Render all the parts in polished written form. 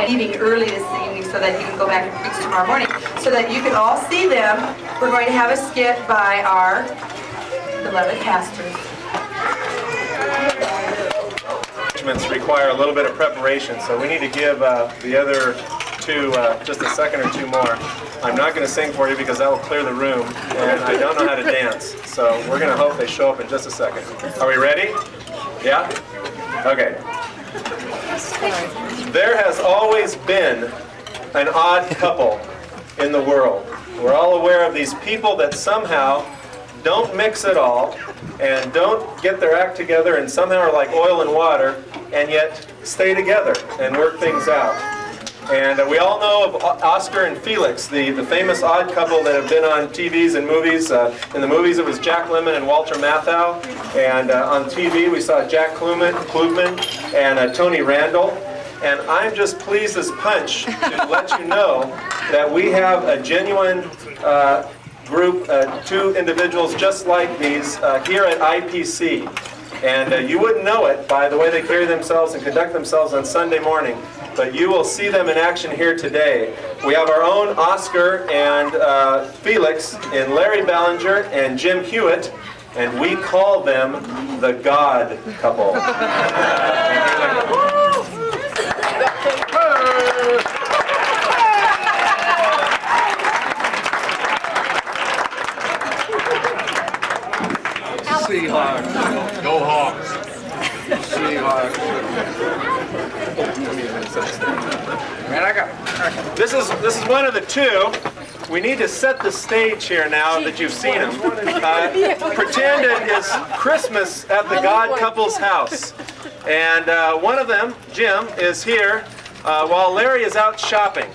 leaving early this evening so that he can go back and preach tomorrow morning. So that you can all see them, we're going to have a skit by our beloved pastors. Require a little bit of preparation, so we need to give the other two just a second or two more. I'm not going to sing for you because that will clear the room, and I don't know how to dance, so we're going to hope they show up in just a second. Are we ready? Yeah? Okay. There has always been an odd couple in the world. We're all aware of these people that somehow don't mix at all and don't get their act together and somehow are like oil and water and yet stay together and work things out. And we all know of Oscar and Felix, the famous odd couple that have been on TVs and movies. In the movies it was Jack Lemmon and Walter Matthau, and on TV we saw Jack Klugman and Tony Randall. And I'm just pleased as punch to let you know that we have a genuine group, two individuals just like these here at IPC. And you wouldn't know it by the way they carry themselves and conduct themselves on Sunday morning, but you will see them in action here today. We have our own Oscar and Felix in Larry Ballinger and Jim Hewitt, and we call them the God Couple. Seahawks. Go Hawks. Seahawks. Man, I got. This is one of the two. We need to set the stage here now that you've seen them. Pretend it is Christmas at the God Couple's house, and one of them, Jim, is here while Larry is out shopping.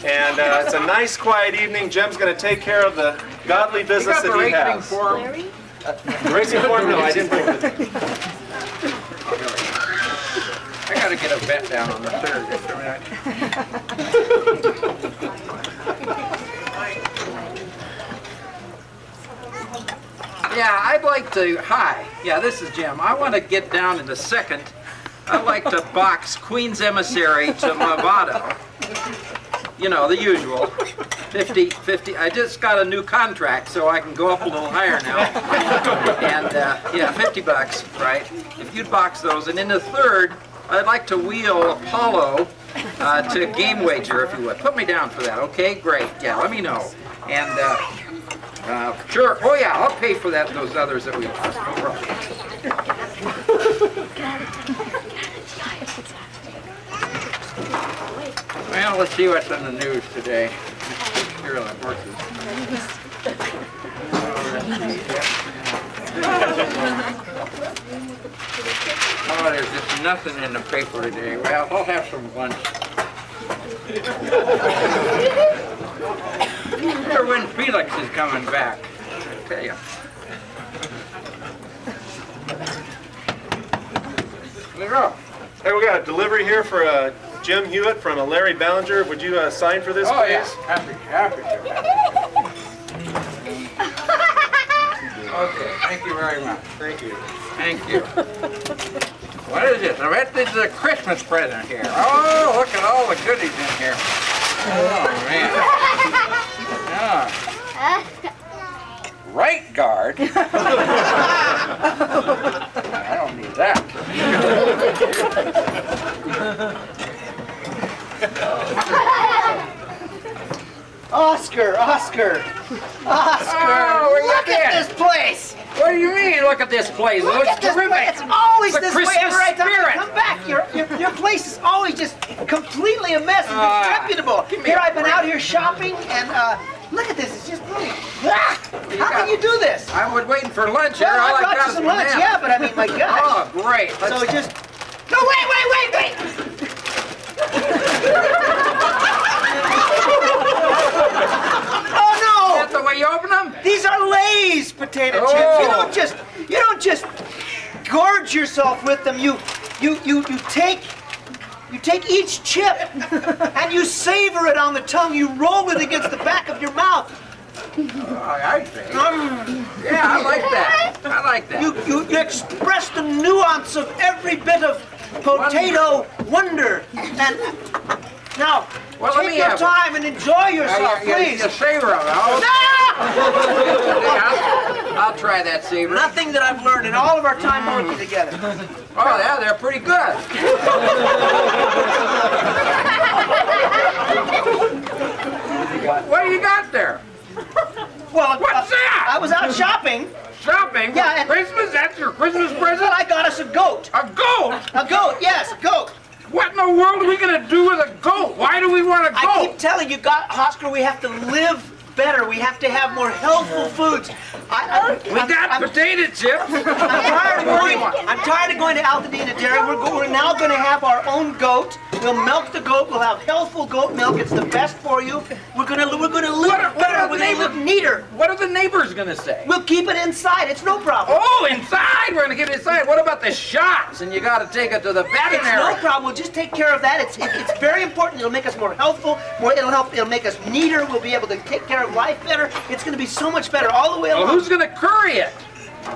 And it's a nice, quiet evening. Jim's going to take care of the godly business that he has. Larry? Racing form? No, I didn't bring it. I gotta get a bet down on the third. Yeah, I'd like to, hi, yeah, this is Jim. I want to get down in the second. I'd like to box Queen's Emissary to Movado. You know, the usual. 50. I just got a new contract, so I can go up a little higher now. And yeah, $50, right? If you'd box those. And in the third, I'd like to wheel Apollo to Game Wager, if you would. Put me down for that, okay? Great. Yeah, let me know. And sure. Oh yeah, I'll pay for that. Those others that we lost. No problem. Well, let's see what's on the news today. Carolyn horses. Oh, there's just nothing in the paper today. Well, I'll have some lunch. I wonder when Felix is coming back. I'll tell you. There you go. Hey, we got a delivery here for Jim Hewitt from Larry Ballinger. Would you sign for this, please? Oh, yeah. Happy to. Okay, thank you very much. Thank you. Thank you. What is this? I bet this is a Christmas present here. Oh, look at all the goodies in here. Oh, man. Yeah. Right guard? I don't need that. Oscar! Oh, look at this place! What do you mean, look at this place? It Look looks at this terrific. place! It's always It's a this way Christmas every time you spirit. come back. Your place is always just completely a mess and disreputable. give me Here a I've been break. out here shopping and look at this, it's just brilliant. How can you do this? I was waiting for lunch here. Well, All I brought got you is some a lunch, banana. yeah, but I mean, my gosh. Oh, great. So just... No, wait! Oh, That's the way you open them? no! These are Lay's potato chips. Oh. You don't just gorge yourself with them. You take each chip and you savor it on the tongue. You roll it against the back of your mouth. I see. Yeah, I like that. You express the nuance of every bit of potato wonder. Now, Well, let take me your have it. time and enjoy yourself, please. You savor of it. I'll, I'll try that savor. Nothing that I've learned in all of our time working together. Oh, yeah, they're pretty good. What do you got there? Well, What's that? I was out shopping. Shopping? Yeah, For and- Christmas? That's your Christmas present? Well, I got us a goat. A goat? A goat, yes, a goat. What in the world are we going to do with a goat? Why do we want a I goat? keep telling you, Oscar, we have to live better. We have to have more healthful foods. We got potato chips. I'm tired of going to Altadena Dairy. We're now going to have our own goat. We'll milk the goat. We'll have healthful goat milk. It's the best for you. We're going to live What better. are We're the going to live neater. What are the neighbors going to say? We'll keep it inside. It's no problem. Oh, inside! We're going to keep it inside. What about the shots? And you got to take it to the It's veterinary. no problem. We'll just take care of that. It's very important. It'll make us more healthful. It'll make us neater. We'll be able to take care of life better. It's going to be so much better all the way Well, along. who's going to curry it?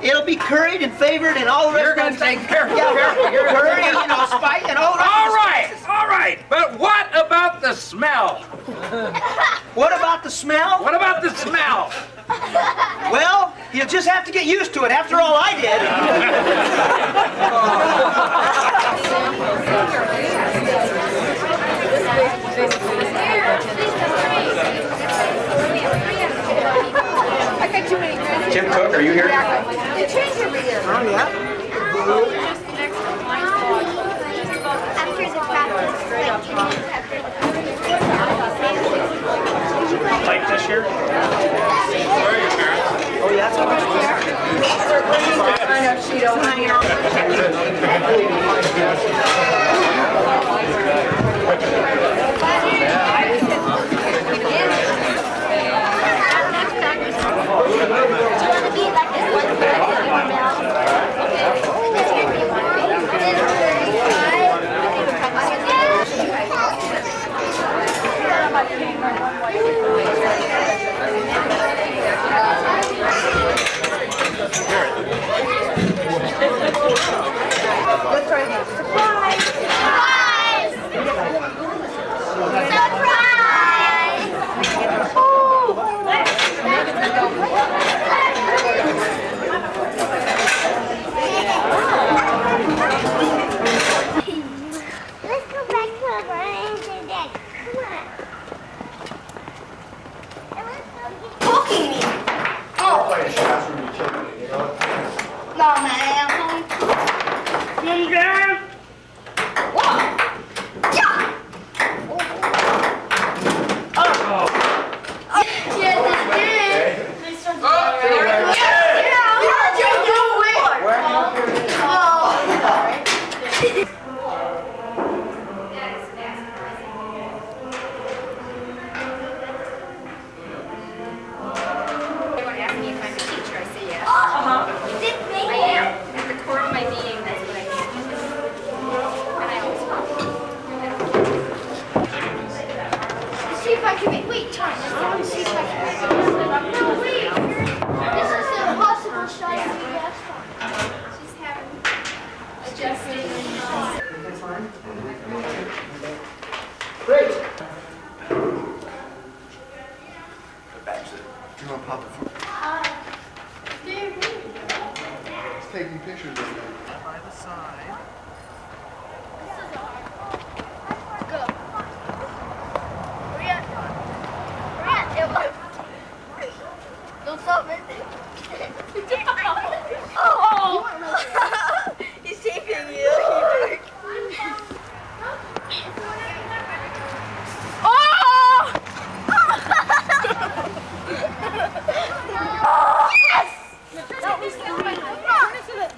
It'll be curried and favored and all the rest You're of going to take care of it. You're curry, spice, and all the rest All of the right, spices. all right. But what about the smell? What about the smell? What about the smell? Well, you'll just have to get used to it. After all, I did. Jim Cook, are you here? Oh, yeah? After the practice, Fight this year? Oh, yeah, that's what I know she don't hang out. Let's try again. surprise! Let's go back to our brains and then come on. And let's go get cooking me. Oh. No, man. What? Yeah. Yeah, this is. Everyone asks me if I'm a teacher, I say yes. I am. At the core of my being, that's what I do. And I always will. Let's see if I can make. Wait, time. Let's see if I can make. No, wait. This is the impossible shot of the gas pump. She's having adjusting. Great. You want to pop it for taking pictures of it. By the side. Go. Hurry up. Don't stop it. Oh! He's taping you. Oh! Yes!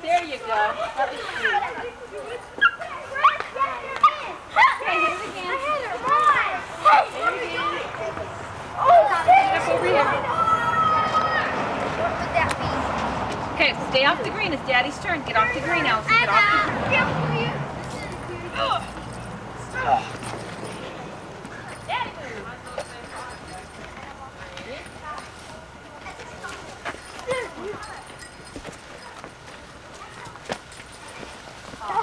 There you go. Okay, stay off the green. It's Daddy's turn. Get off the green, Elsie. Get off the green.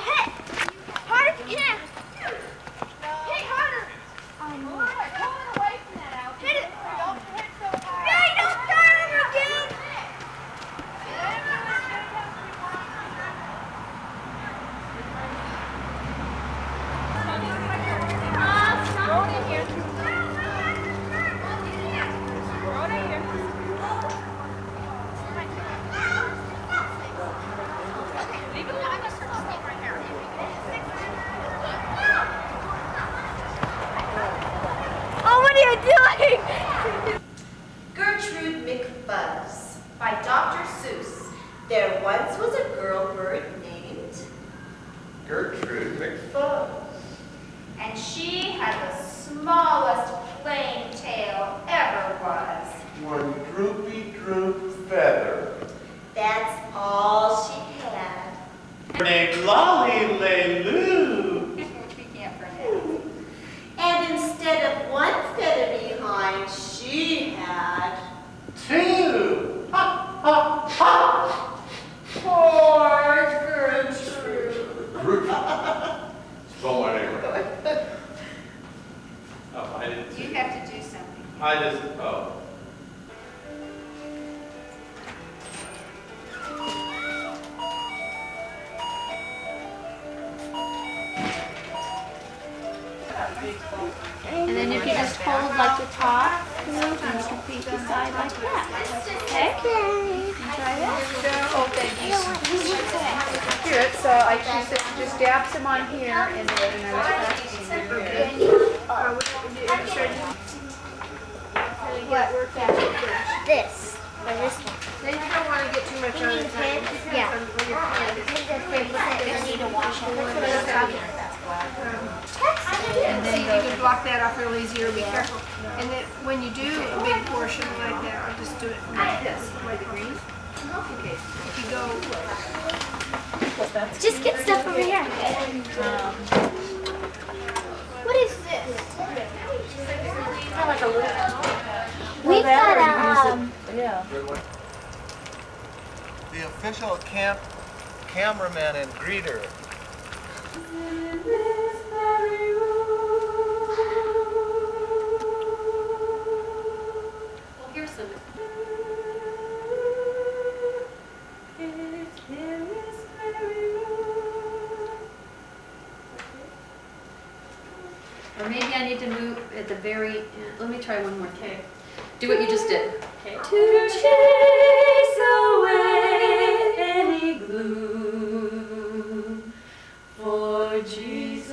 Harder if you can. Hit harder. doing? Gertrude McFuzz by Dr. Seuss. There once was a girl bird named Gertrude McFuzz. And she had the smallest plain tail ever was. One droopy droop feather. That's all she had. Her name Lolly Lay Lou. We can't pronounce. And instead of one feather behind, she had Two. Ha ha ha. Poor Gertrude. Spell my name right. Oh, I didn't see. You have to do something. I just, oh. And then if you just hold like the top, and you can peek inside like that. Okay? Try that. Oh, thank you. Here, so I just dab some on here and then I was practicing here. This. Or this one. Then you don't want to get too much on the time. Yeah. I need to wash it. And then you can block that off real easy or be careful. And then when you do a big portion like that, I'll just do it like this, like green. Okay, if you go, Just get stuff over here. What is this? We've got The official camp cameraman and greeter. Well, here's some. Or maybe I need to move at the very, let me try one more. Okay. Do what you just did. Okay. To chase away any gloom, for Jesus,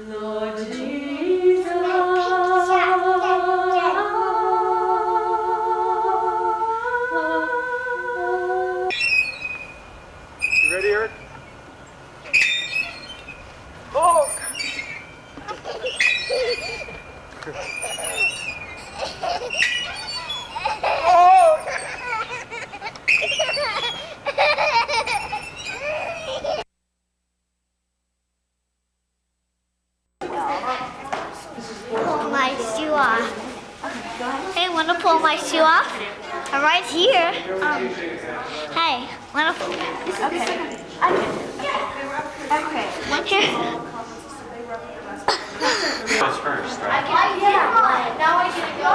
Lord Jesus. You ready, Eric? Pull my shoe off. Hey, wanna pull my shoe off? I'm right here. Hey, wanna pull? Okay. Okay. Here. That's first, right? Yeah. Now I get to go.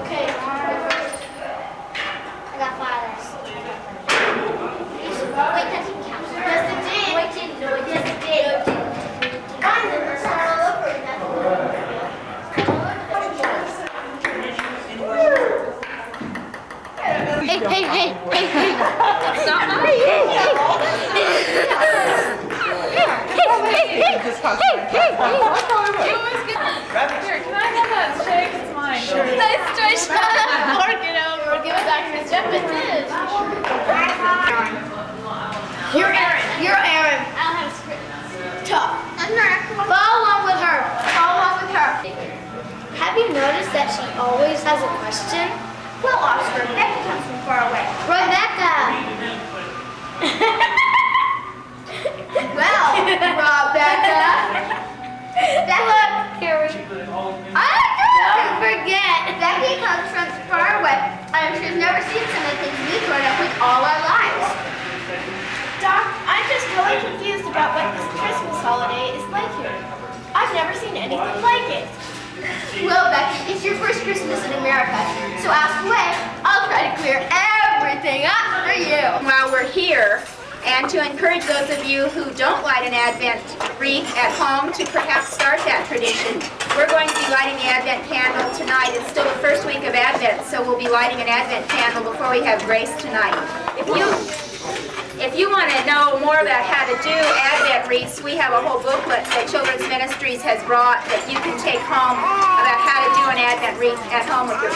Okay. I got 5. Wait, that didn't count. Yes, it did. Wait, didn't. No, it didn't. It did. Mine didn't. Start all over again. Hey, hey, hey, hey, hey. Stop. Hey, hey, hey. here, can I have that shake? It's mine. Sure. Let's stretch that. Fork it over. Give it back to Jeff. It is. You're Aaron. You're Aaron. I don't have a script. Tough. I'm not. Follow along with her. Follow along with her. Have you noticed that she always has a question? Well, Oscar, Rebecca comes from far away. Rebecca. Well, Rebecca. Look, Carrie. Don't forget, Becky comes from far away. I'm sure she's never seen some of the things we've grown up with all our lives. Doc, I'm just really confused about what this Christmas holiday is like here. I've never seen anything like it. Well, Becky, it's your first Christmas in America, so ask away. I'll try to clear everything up for you. While we're here, and to encourage those of you who don't light an Advent wreath at home to perhaps start that tradition, we're going to be lighting the Advent candle tonight. It's still the first week of Advent, so we'll be lighting an Advent candle before we have grace tonight. If you want to know more about how to do Advent wreaths, Ministries, we have a whole booklet that Children's Ministries has brought that you can take home about how to do an Advent wreath at home with your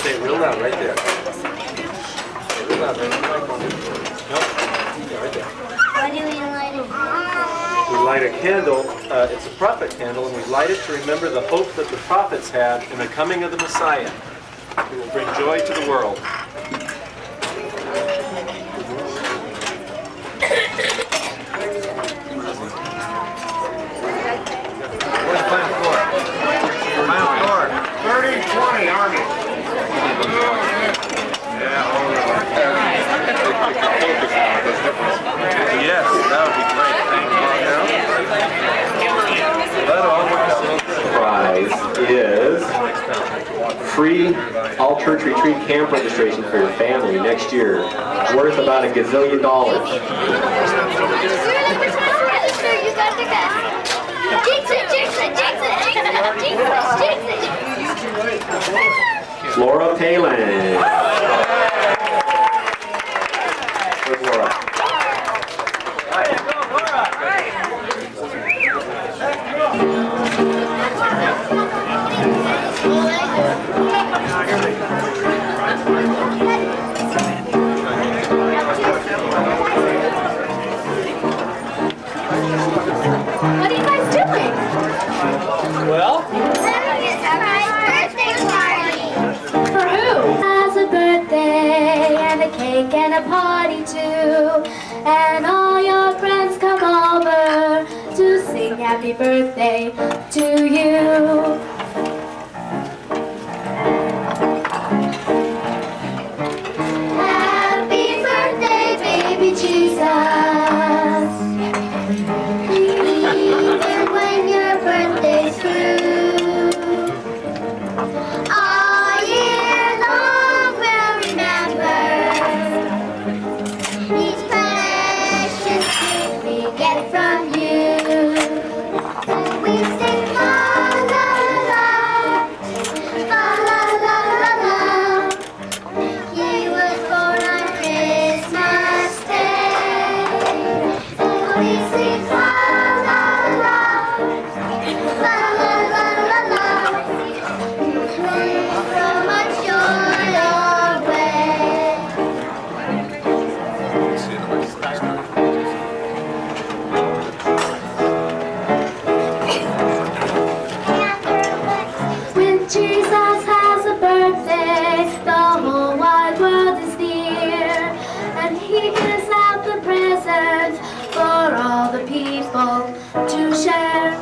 Say it real loud right there. Say it real loud right there. Nope. Yeah, right there. Why do we light it? We light a candle, it's a prophet candle, and we light it to remember the hope that the prophets had in the coming of the Messiah, who will bring joy to the world. What's the final score? Final score. 30-20, Army. Yes, that would be great. Thank you. Prize is free All Church Retreat camp registration for your family next year, worth about $1 gazillion. You're the person who registered. You got the guy. Jinx it, jinx it, jinx it, jinx it, jinx it, jinx it. Laura Palin. Where's Laura? What are you guys doing? Well, Birthday party. For who? Has a birthday and a cake and a party too. And all your friends come over to sing happy birthday to you. Happy birthday, baby Jesus. Even when your birthday's through, all year long we'll remember each precious gift we get from you. So we sing la la la, la la la la. He was born on Christmas Day. So we sing la la la, la la la la la. So much joy away. When Jesus has a birthday, the whole wide world is near, and he gives out the presents for all the people to share.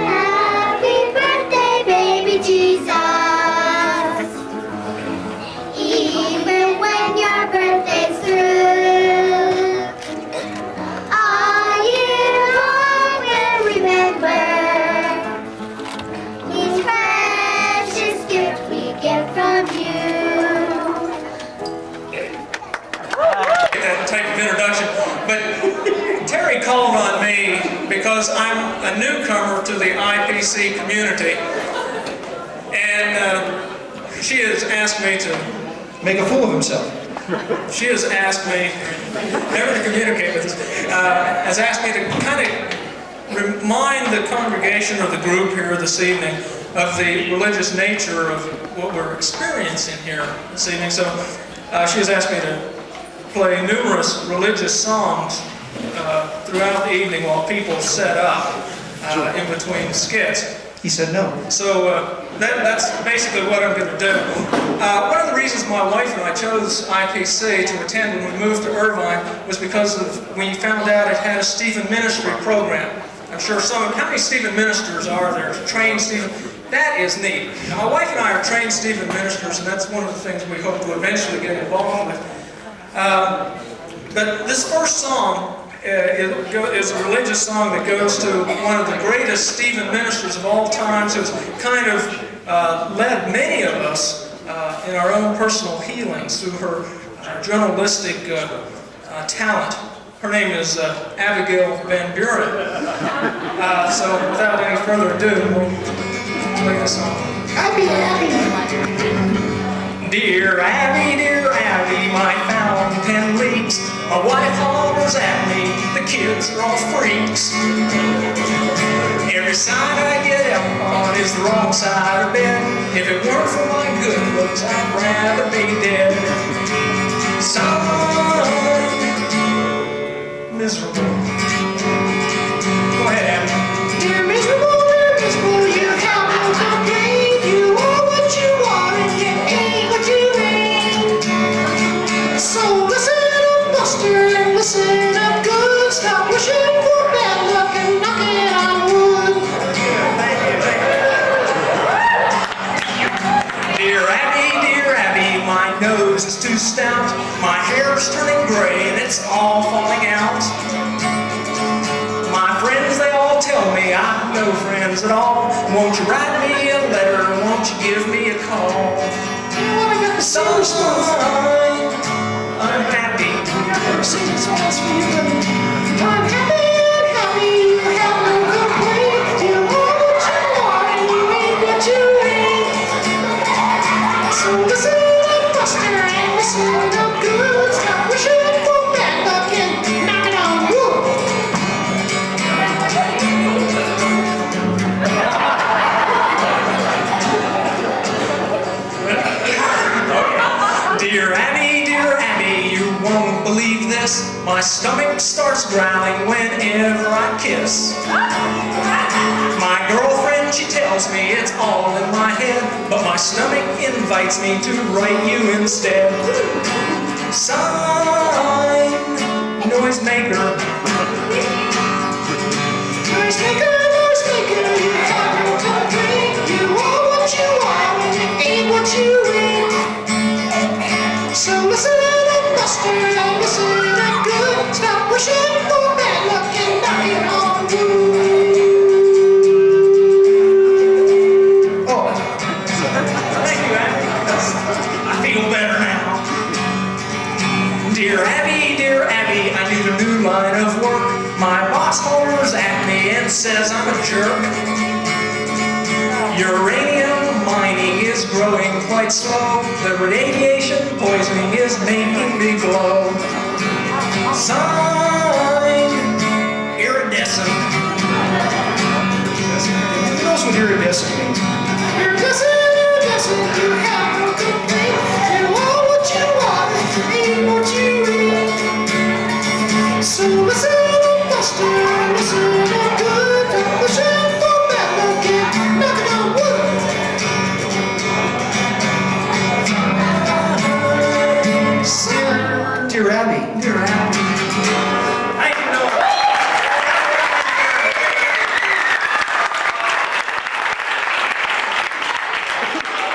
Happy birthday, baby Jesus. Even when your birthday's through, all year long we'll remember each precious gift we get from you. That type of introduction, but Terry called on me because I'm a newcomer to the IPC community, and she has asked me to make a fool of himself. She has asked me never to communicate with us, has asked me to kind of remind the congregation or the group here this evening of the religious nature of what we're experiencing here this evening. So she has asked me to play numerous religious songs throughout the evening while people set up in between skits. He said no. So that's basically what I'm going to do. One of the reasons my wife and I chose IPC to attend when we moved to Irvine was because of when you found out it had a Stephen ministry program. I'm sure how many Stephen ministers are there? Trained Stephen? That is neat. Now, my wife and I are trained Stephen ministers, and that's one of the things we hope to eventually get involved with. But this first song is a religious song that goes to one of the greatest Stephen ministers of all times, who's kind of led many of us in our own personal healings through her journalistic talent. Her name is Abigail Van Buren. So without any further ado, we'll play this song. Dear Abby, my fountain pen leaks. My wife hollers at me, the kids are all freaks. Every side I get up on is the wrong side of bed. If it weren't for my good looks, I'd rather be dead. Son, miserable. Go ahead, Abby. Dear miserable, you have no complaint. You are what you are and you ain't what you ain't. So listen up, Buster, and listen up good. Stop wishing for bad luck and knock it on wood. Dear Abby, my nose is too stout. My hair's turning gray and it's all falling out. My friends, they all tell me I've no friends at all. Won't you write me a letter? Won't you give me a call? So I'm happy. I'm happy, you have no complaint. You are what you are and you ain't what you ain't. So listen up, Buster, and listen up good. Stop wishing for bad luck and knock it on wood. Dear Abby, you won't believe this. My stomach starts growling whenever I kiss. My girlfriend, she tells me it's all in my head, but my stomach invites me to write you instead. Sign, noisemaker. Noisemaker, you have no complaint. You are what you are and you ain't what you ain't. So listen up, Buster, and listen up good. Stop wishing for bad luck and knock it on wood. Oh, thank you, Abby. I feel better now. Dear Abby, I need a new line of work. My boss hollers at me and says I'm a jerk. Uranium mining is growing quite slow. The radiation poisoning is making me glow. Sign, iridescent. Who knows what iridescent means? Iridescent, you have no complaint. You are what you are and you ain't what you ain't. So listen up, Buster, listen up good. Don't listen for bad luck and knock it on wood. Dear Abby. I know.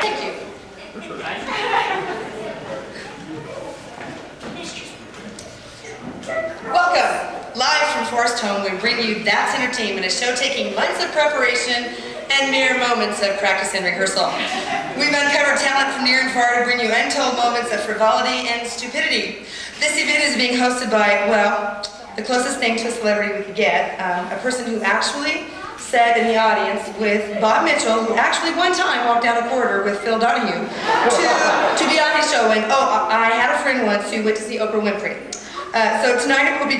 Thank you. Welcome. Live from Forest Home, we bring you That's Entertainment, a show taking months of preparation and mere moments of practice and rehearsal. We've uncovered talent from near and far to bring you untold moments of frivolity and stupidity. This event is being hosted by, well, the closest thing to a celebrity we could get, a person who actually sat in the audience with Bob Mitchell, who actually one time walked down a corridor with Phil Donahue to be on his show. And oh, I had a friend once who went to see Oprah Winfrey. So tonight we'll be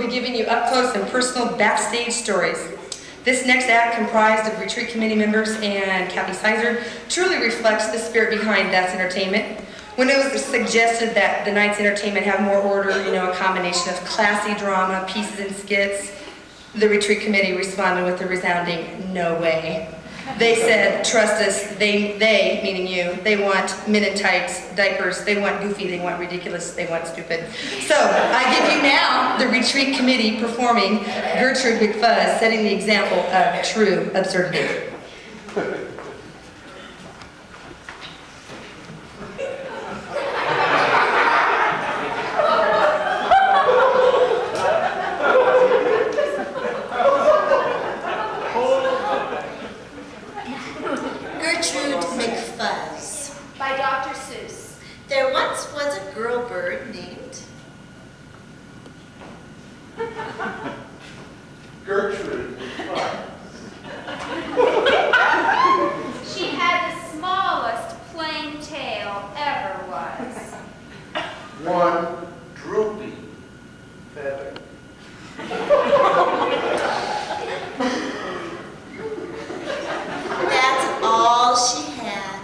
giving you up close and personal backstage stories. This next act, comprised of retreat committee members and Kathy Sizer, truly reflects the spirit behind That's Entertainment. When it was suggested that the night's entertainment have more order, a combination of classy drama, pieces and skits, the retreat committee responded with a resounding no way. They said, trust us, they, meaning you, they want men in tights, diapers, they want goofy, they want ridiculous, they want stupid. So, I give you now the retreat committee performing Gertrude McFuzz, setting the example of true absurdity. Gertrude McFuzz. By Dr. Seuss. There once was a girl bird named Gertrude. She had the smallest plain tail ever was. One droopy feather. That's all she had.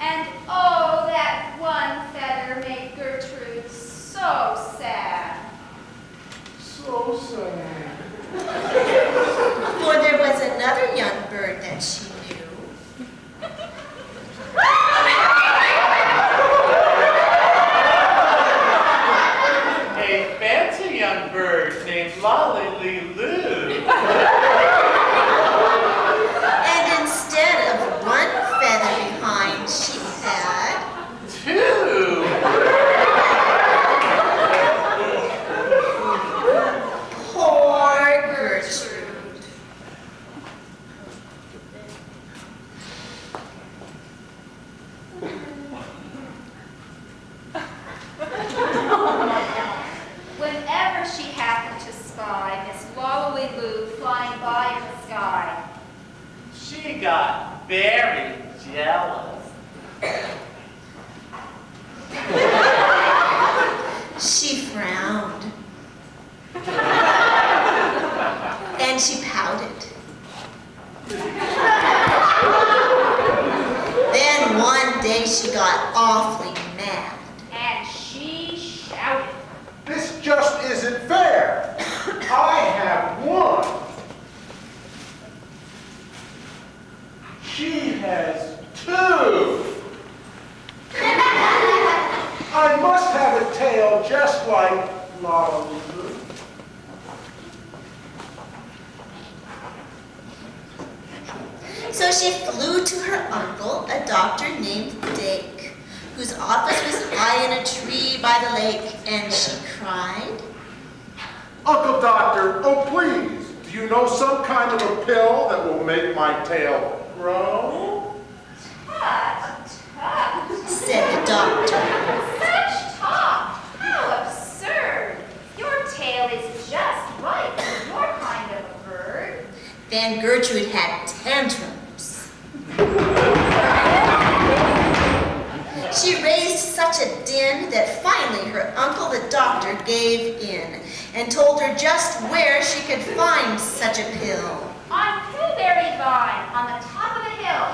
And oh, that one feather made Gertrude so sad. So sad. For there was another young bird that she knew. A fancy young bird named Lolly Loo. And instead of one feather behind, she had Two. poor Gertrude. Whenever she happened to spy Miss Lolly-Loo flying by in the sky, She got very jealous. She frowned. And she pouted. Then one day she got awfully mad. and she shouted, This just isn't fair. I have one. She has two. I must have a tail just like Lolly Loo. So she flew to her uncle, a doctor named Dake, whose office was high in a tree by the lake, and she cried, Uncle Doctor, oh please, do you know some kind of a pill that will make my tail grow? "Tut, tut, said the doctor. such talk! How absurd! Your tail is just right for your kind of a bird." Then Gertrude had tantrums. She raised such a din that finally her uncle the doctor gave in and told her just where she could find such a pill. On Pillberry Vine, on the top of a hill.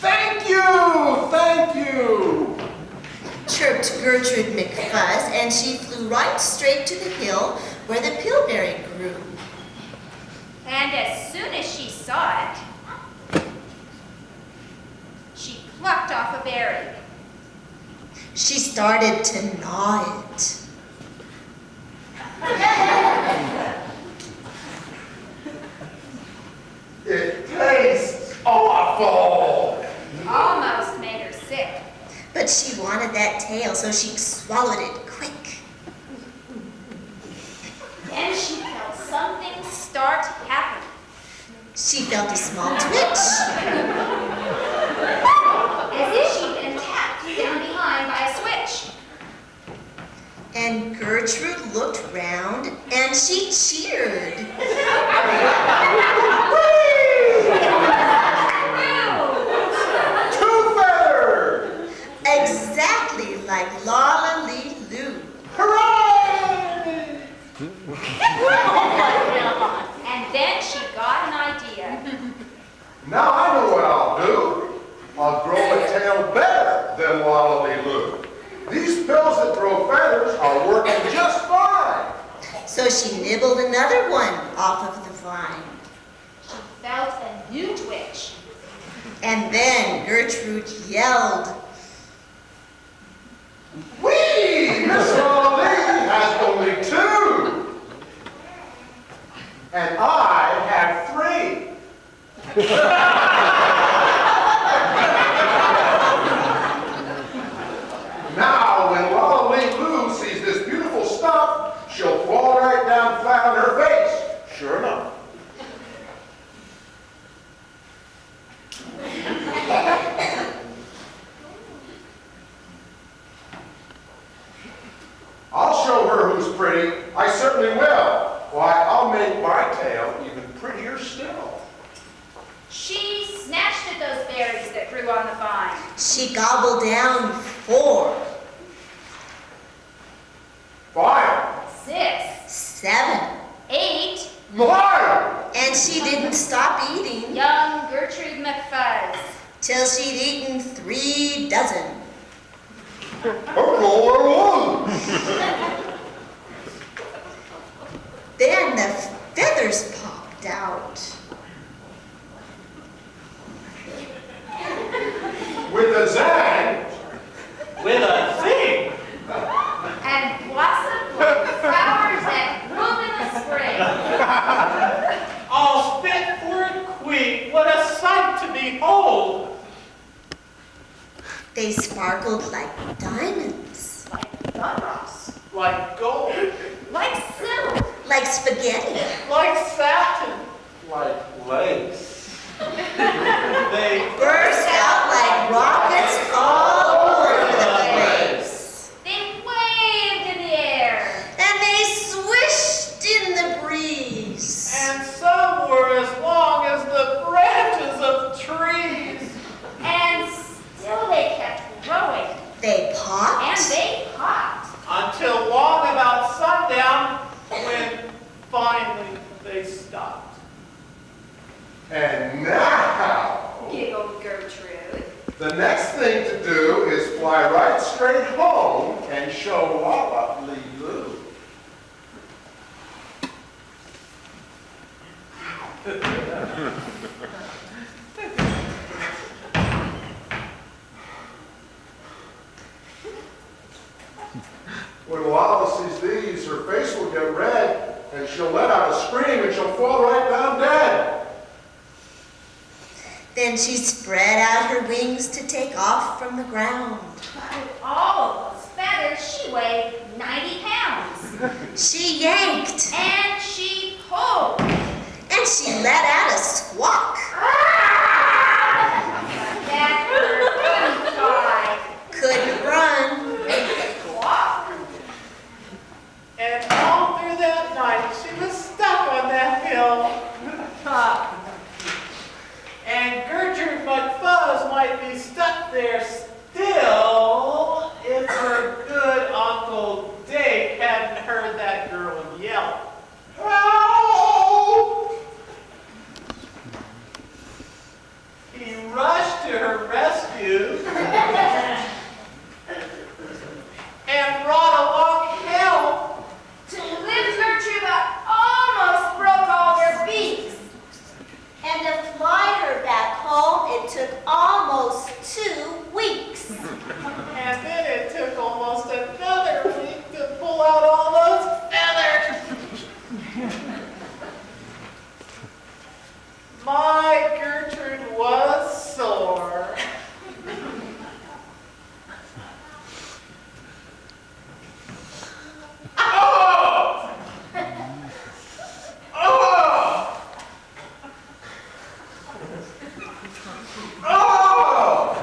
Thank you, thank you. Chirped Gertrude McFuzz, and she flew right straight to the hill where the pillberry grew. And as soon as she saw it, she plucked off a berry. She started to gnaw it. It tastes awful. Almost made her sick. But she wanted that tail, so she swallowed it quick. Then she felt something start happening. She felt a small twitch. As if she'd been tapped down behind by a switch. And Gertrude looked round and she cheered. Two feathers! Exactly like Lolly-Loo. Hooray! And then she got an idea. Now I know what I'll do. I'll grow a tail better than Lolly-Loo. These pills that grow feathers are working just fine. So she nibbled another one off of the vine. She felt a new twitch. And then Gertrude yelled, Whee! Miss Lolly has only two. And I have three. Now, when Lolly-Loo sees this beautiful stuff, she'll fall right down flat on her face. Sure enough. did those berries that grew on the vine? She gobbled down 4, 5, 6, 7, 8. 9. and she didn't stop eating Young Gertrude McFuzz. till she'd eaten 3 dozen. Then the feathers popped out. With a zang. With a zing. And blossomed like flowers that bloom in the spring. All fit for a queen. What a sight to behold. They sparkled like diamonds, Like thunderous. Like gold. Like silk. like spaghetti. Like satin. Like legs. They Burst out like rockets all over the place. They waved in the air. And they swished in the breeze. And some were as long as the branches of trees. And still they kept growing. They popped. And they popped. Until long about sundown, when finally they stopped. And now, Giggled Gertrude. the next thing to do is fly right straight home and show Walla Lulu. When Walla sees these, her face will get red, and she'll let out a scream, and she'll fall right down dead. Then she spread out her wings to take off from the ground. With all of those feathers, she weighed 90 pounds. She yanked. And she pulled. And she let out a squawk. That her Couldn't run. And all through that night, she was stuck on that hill top. And Gertrude McFuzz might be stuck there still if her good Uncle Dake hadn't heard that girl yell, "Help!" He rushed to her rescue and brought along help. To lift Gertrude up almost broke all their beaks. And to fly her back home, it took almost 2 weeks. And then it took almost another week to pull out all those feathers. My Gertrude was sore. Oh! Oh! Oh!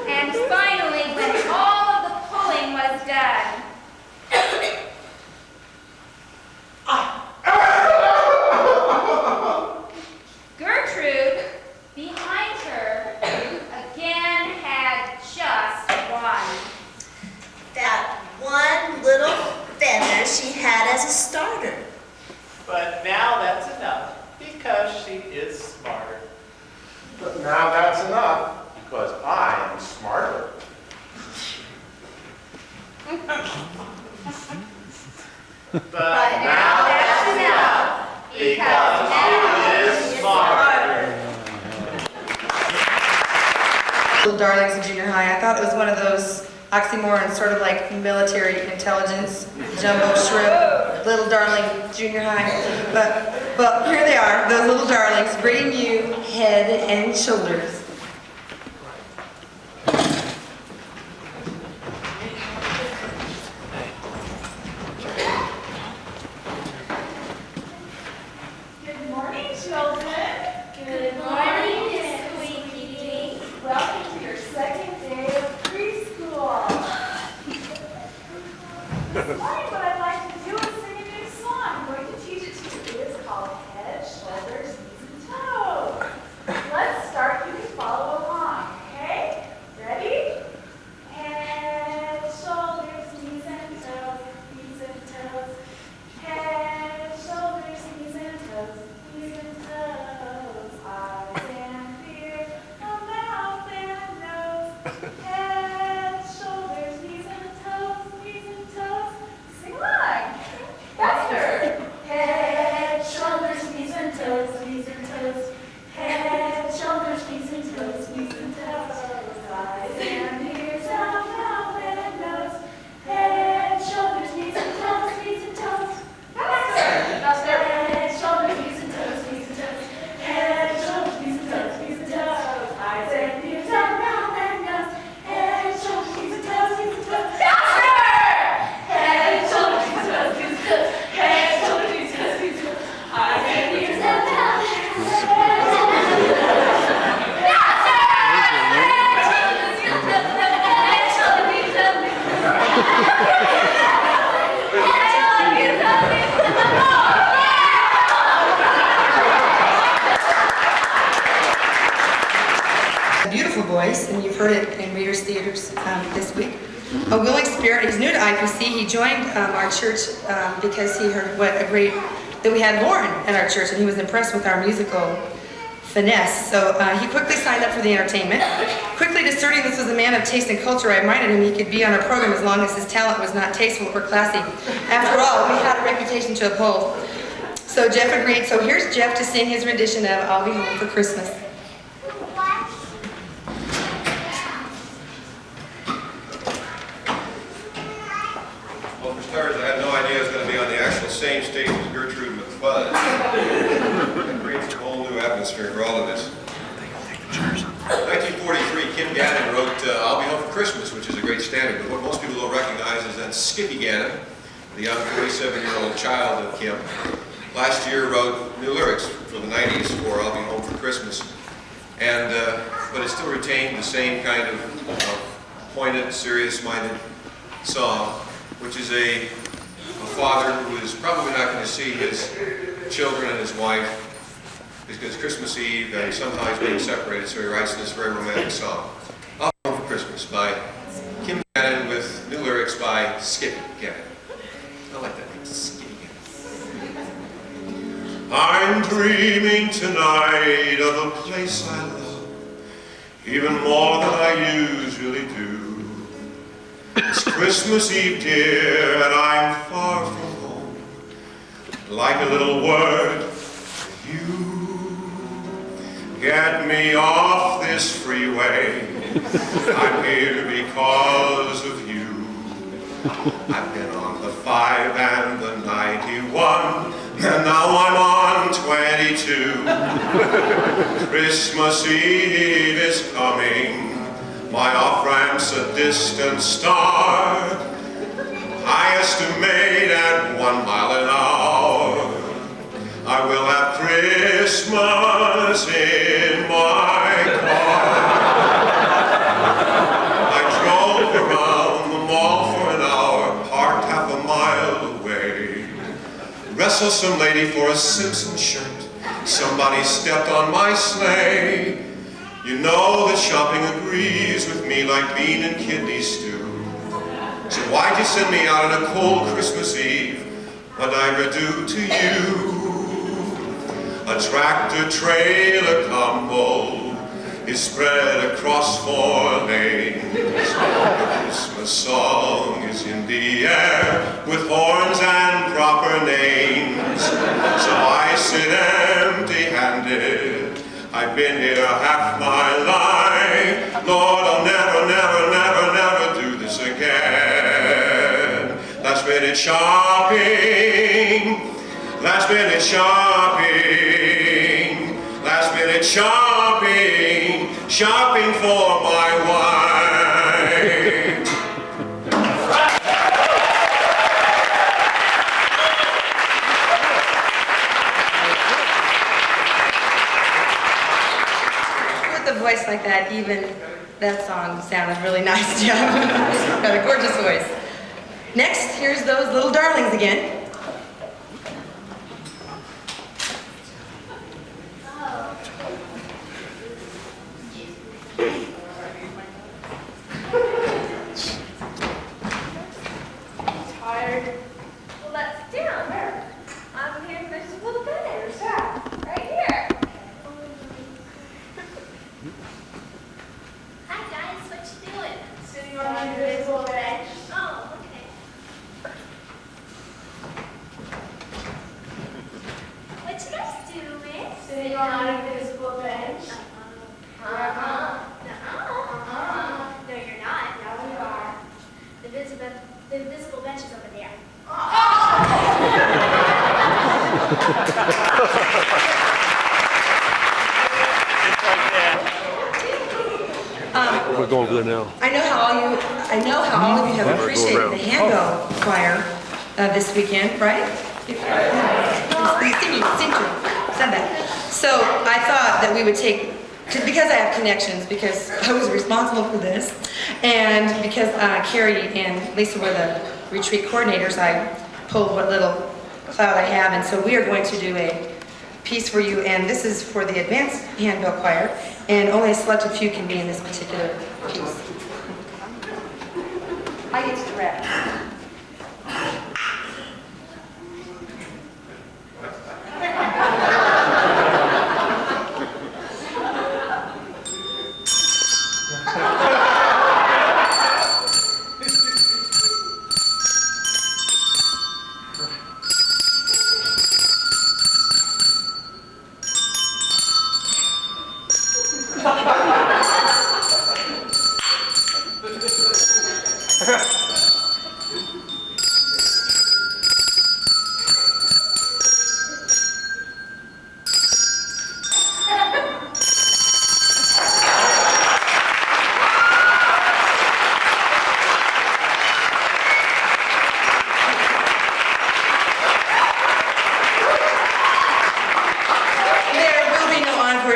And finally, when all of the pulling was done, Gertrude, behind her, again had just one. That one little feather she had as a starter. But now that's enough, because she is smarter. But now that's enough, because I am smarter. But now that's enough, because she is smarter. Little darlings in junior high. I thought it was one of those oxymorons, sort of like military intelligence, jumbo shrimp, little darling junior high. But here they are, those little darlings, bringing you head and shoulders. Good morning, children. Good morning, Miss Squeaky. Welcome to your second day Head, shoulders, knees and toes. Sing along. Faster. Head, shoulders, knees and toes. Head, shoulders, knees and toes. Eyes and ears, mouth and nose. Head, shoulders, knees and toes. Faster. Head, shoulders, knees and toes. Head, shoulders, knees and toes. Eyes and ears, mouth and nose. Head, shoulders, knees and toes. Faster. Head, shoulders, knees and toes. Head, shoulders, knees and toes. Eyes and ears, mouth and nose. A beautiful voice, and you've heard it in Readers Theaters this week. A willing spirit. He's new to IPC. He joined our church because he heard that we had Lauren at our church, and he was impressed with our musical finesse. So he quickly signed up for the entertainment. Quickly discerning this was a man of taste and culture, I reminded him he could be on our program as long as his talent was not tasteful or classy. After all, we had a reputation to uphold. So Jeff agreed. So here's Jeff to sing his rendition of I'll Be Home for Christmas. Well, for starters, I had no idea I was going to be on the actual same stage as Gertrude McFuzz. It creates a whole new atmosphere for all of us. 1943, Kim Gannon wrote I'll Be Home for Christmas, which is a great standard, but what most people don't recognize is that Skippy Gannon, the young 47-year-old child of Kim, last year wrote new lyrics for the 90s for I'll Be Home for Christmas. And, but it still retained the same kind of pointed, serious-minded song, which is a father who is probably not going to see his children and his wife because Christmas Eve and somehow he's being separated, so he writes this very romantic song. I'll Be Home for Christmas by Kim Gannon with new lyrics by Skippy Gannon. I like that name, Skippy Gannon. I'm dreaming tonight of a place I love, even more than I usually do. It's Christmas Eve, dear, and I'm far from home, like a little word from you. Get me off this freeway, I'm here because of you. I've been on the 5 and the 91, and now I'm on 22. Christmas Eve is coming, my off-ramp's a distant star. I estimate at 1 mile an hour, I will have Christmas in my car. I drove around the mall for an hour, parked half a mile away. Wrestled some lady for a Simpson shirt, somebody stepped on my sleigh. You know that shopping agrees with me like bean and kidney stew. So why'd you send me out on a cold Christmas Eve? What'd I ever do to you? A tractor trailer combo is spread across 4 lanes. The Christmas song is in the air with horns and proper names. So I sit empty-handed, I've been here half my life. Lord, I'll never, never, never, never do this again. Last minute shopping, last minute shopping, last minute shopping, shopping for my wife. With a voice like that, even that song sounded really nice, Jeff. Got a gorgeous voice. Next, here's Those Little Darlings again. Tired? Well, that's down. I'm here for just a little bit. Right here. Hi guys, what you going good now. I know how all of you have appreciated the handbell choir this weekend, right? You seem to have said that. So I thought that we would take, because I have connections, because I was responsible for this, and because Carrie and Lisa were the retreat coordinators, I pulled what little cloud I have, and so we are going to do a piece for you, and this is for the advanced handbell choir, and only a selected few can be in this particular piece. I get to direct.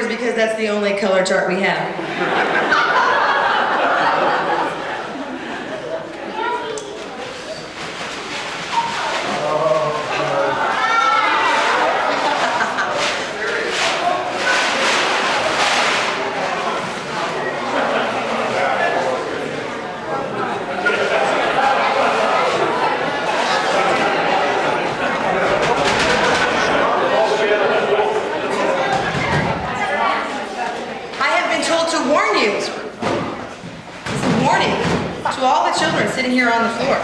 Because that's the only color chart we have. Sitting here on the floor,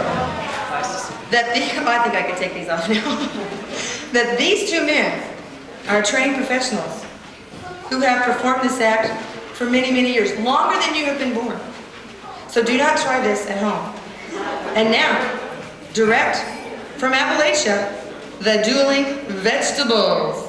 that I think I could take these off now, that these two men are trained professionals who have performed this act for many, many years, longer than you have been born. So do not try this at home. And now, direct from Appalachia, the dueling vegetables.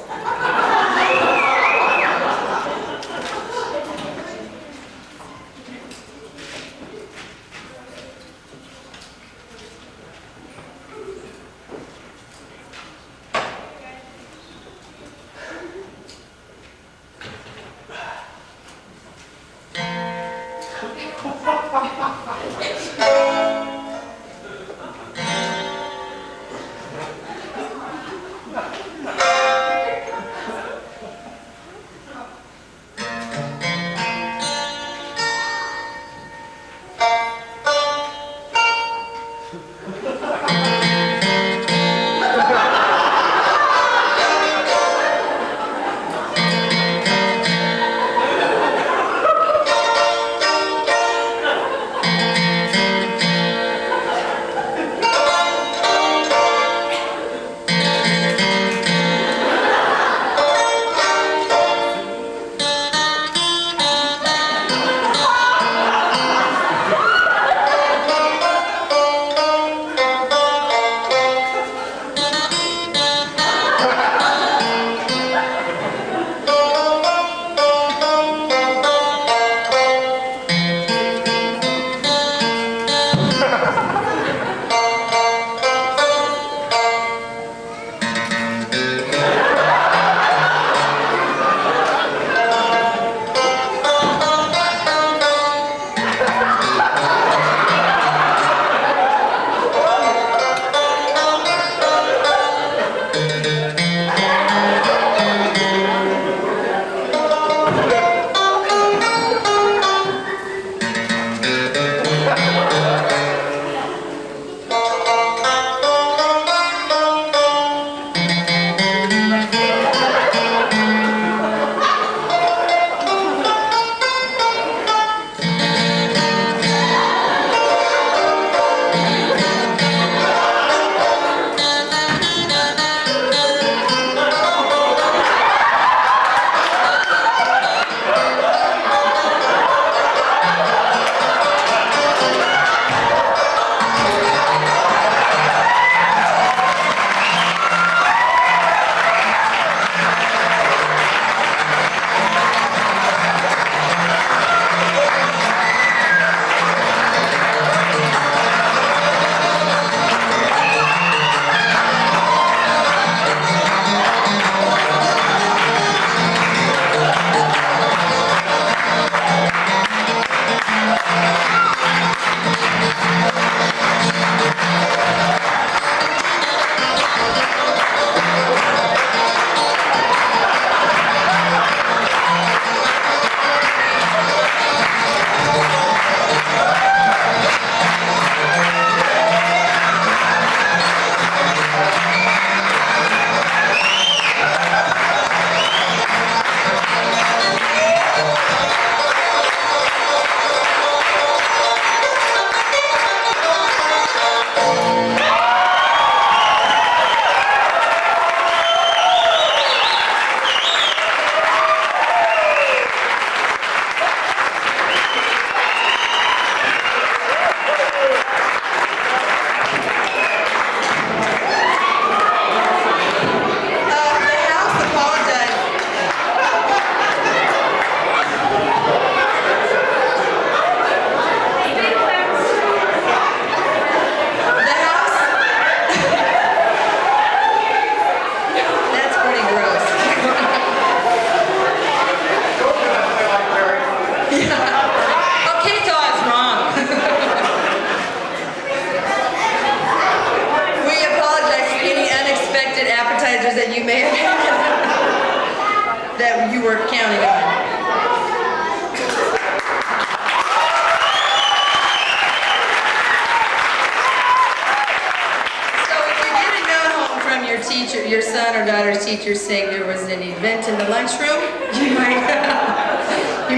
Your son or daughter's teacher saying there was an event in the lunchroom, you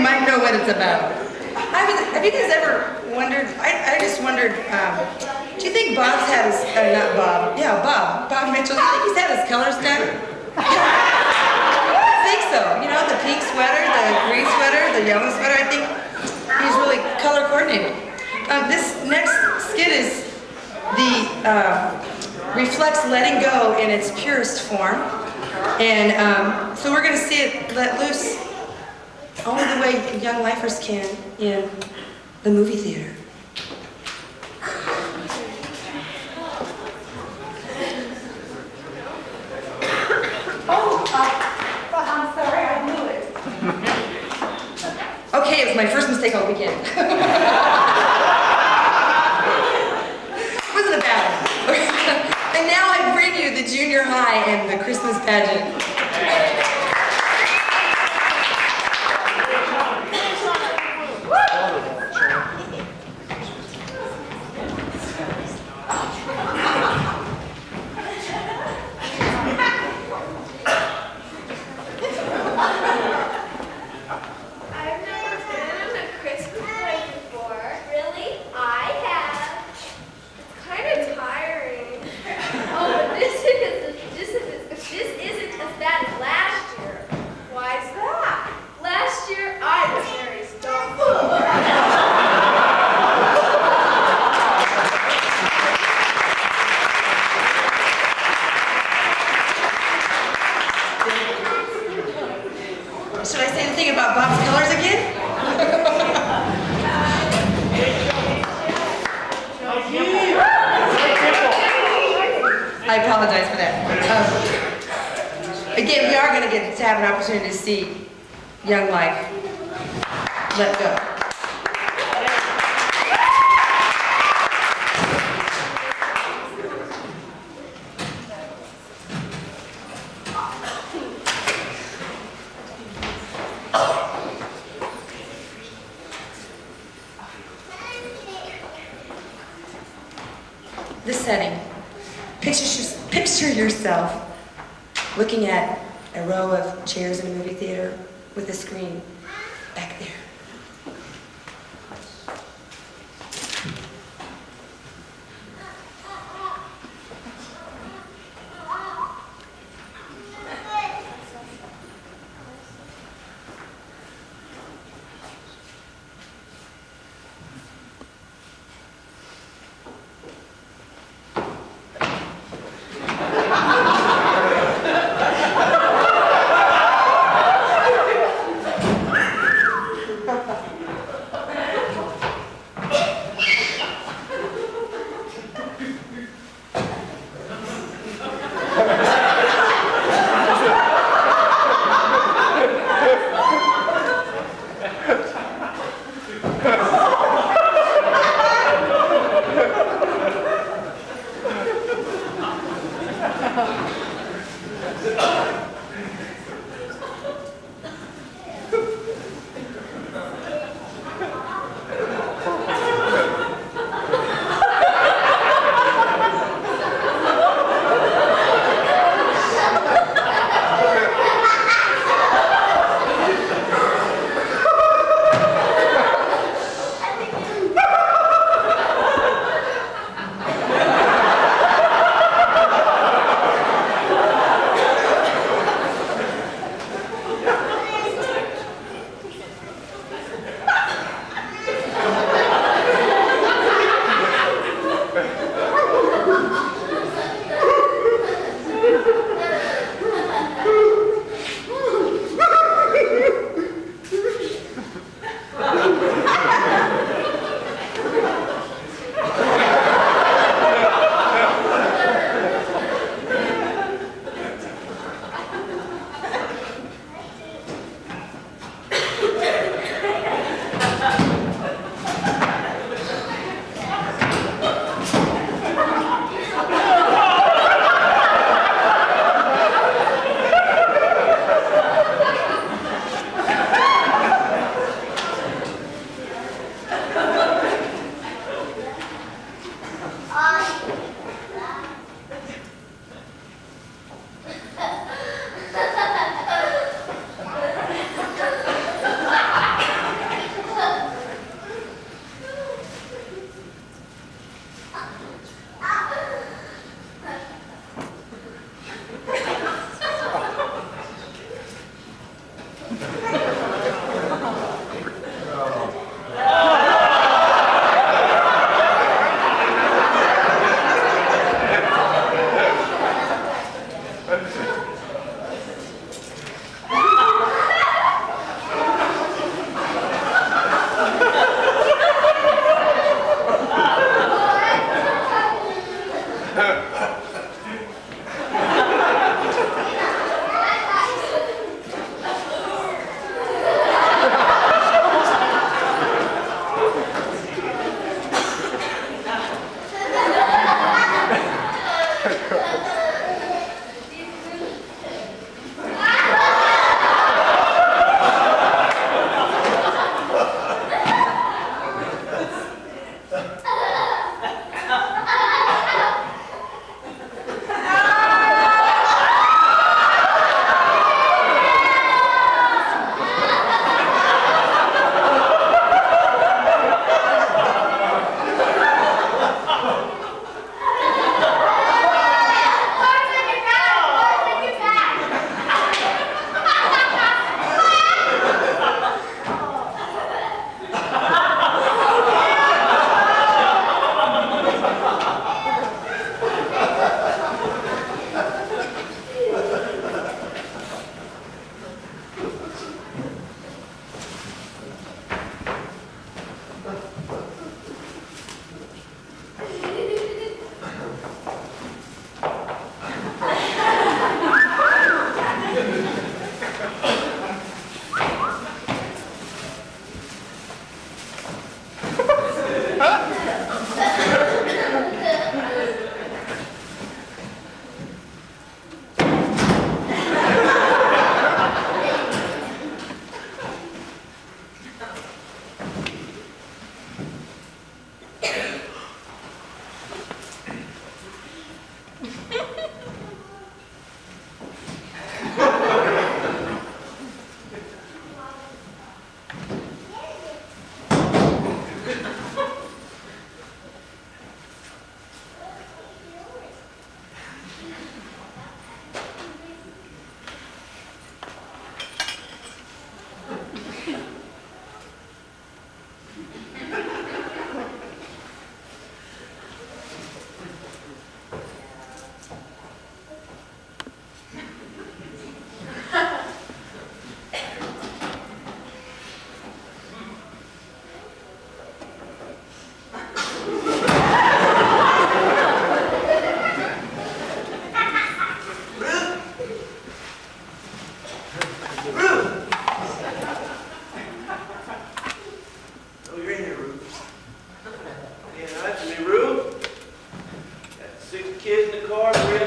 might know what it's about. Have you guys ever wondered, I just wondered, do you think Bob's had his, not Bob, yeah, Bob Mitchell, do you think he's had his colors done? I think so. You know, the pink sweater, the green sweater, the yellow sweater, I think he's really color coordinated. This next skit is reflects letting go in its purest form. And so we're going to see it let loose only the way young lifers can in the movie theater. I'm sorry, I knew it. Okay, it was my first mistake all weekend. Wasn't a bad one. And now I bring you the junior high and the Christmas pageant. Should I say anything about Bob's colors again? I apologize for that. Again, we are going to get to have an opportunity to see young life let go. This setting, picture yourself looking at a row of chairs in a movie theater with a screen back there.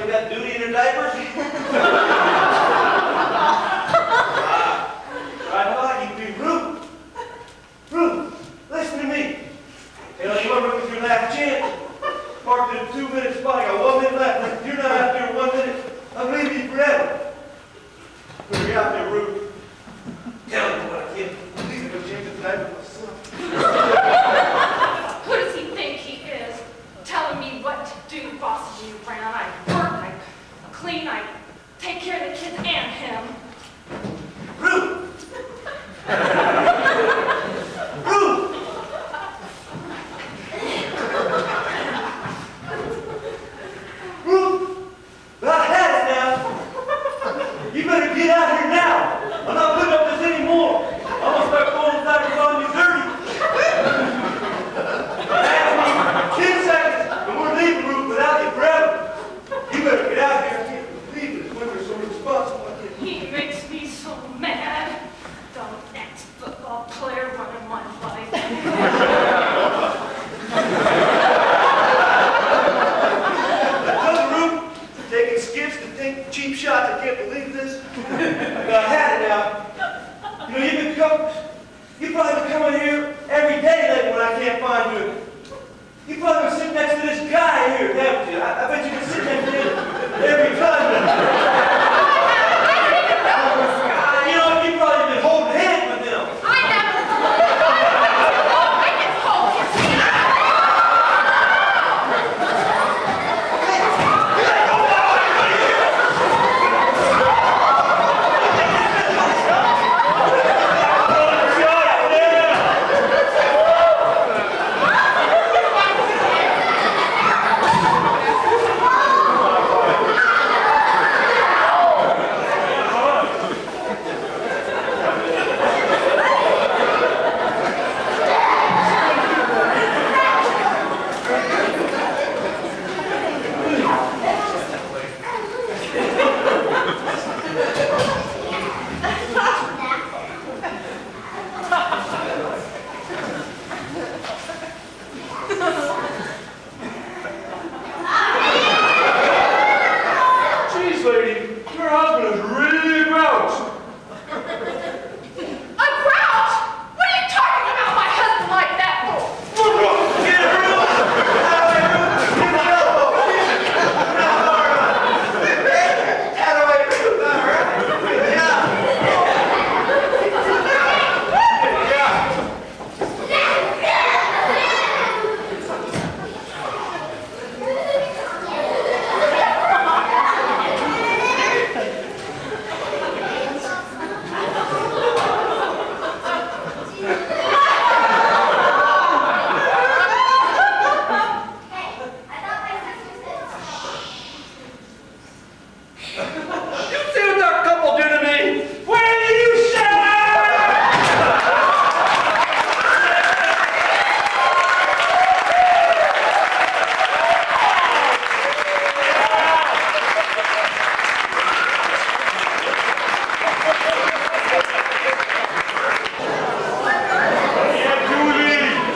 got duty in their diapers? Right on, you be rude. Rude, listen to me. Tell you what, with your last chance. Parked in a 2-minute spot. I got 1 minute left. If you're not out there in 1 minute, I'm leaving you forever. Better get out there, rude. Tell him what I can't believe it. Change the diaper myself. Who does he think he is? Telling me what to do, bossing you around. I work, I clean, I take care of the kids and him. Rude! Rude! Rude! I've had it now. You better get out here now. I'm not putting up this anymore. I'm gonna start throwing diapers on you dirty. Ask me 10 seconds and we're leaving, Ruth, without you forever. You better get out here. I can't believe it. Women are so responsible. He makes me so mad. Dumb ex-football player running my life. Another Ruth, taking skips to take cheap shots. I can't believe this. But I had it now. You know, you probably been coming here every day lately when I can't find you. You probably been sitting next to this guy here, haven't you? I bet you've been sitting next to him every time. You know, you've probably been holding hands with them. I just hold his hand. Jeez, lady, your husband is really gross. A grouch? What are you talking about my husband like that for? Get her loose! Out of there, Ruth! Get the elbow! Out of the way, Ruth! All right. You see what that couple did to me? Where do you stand?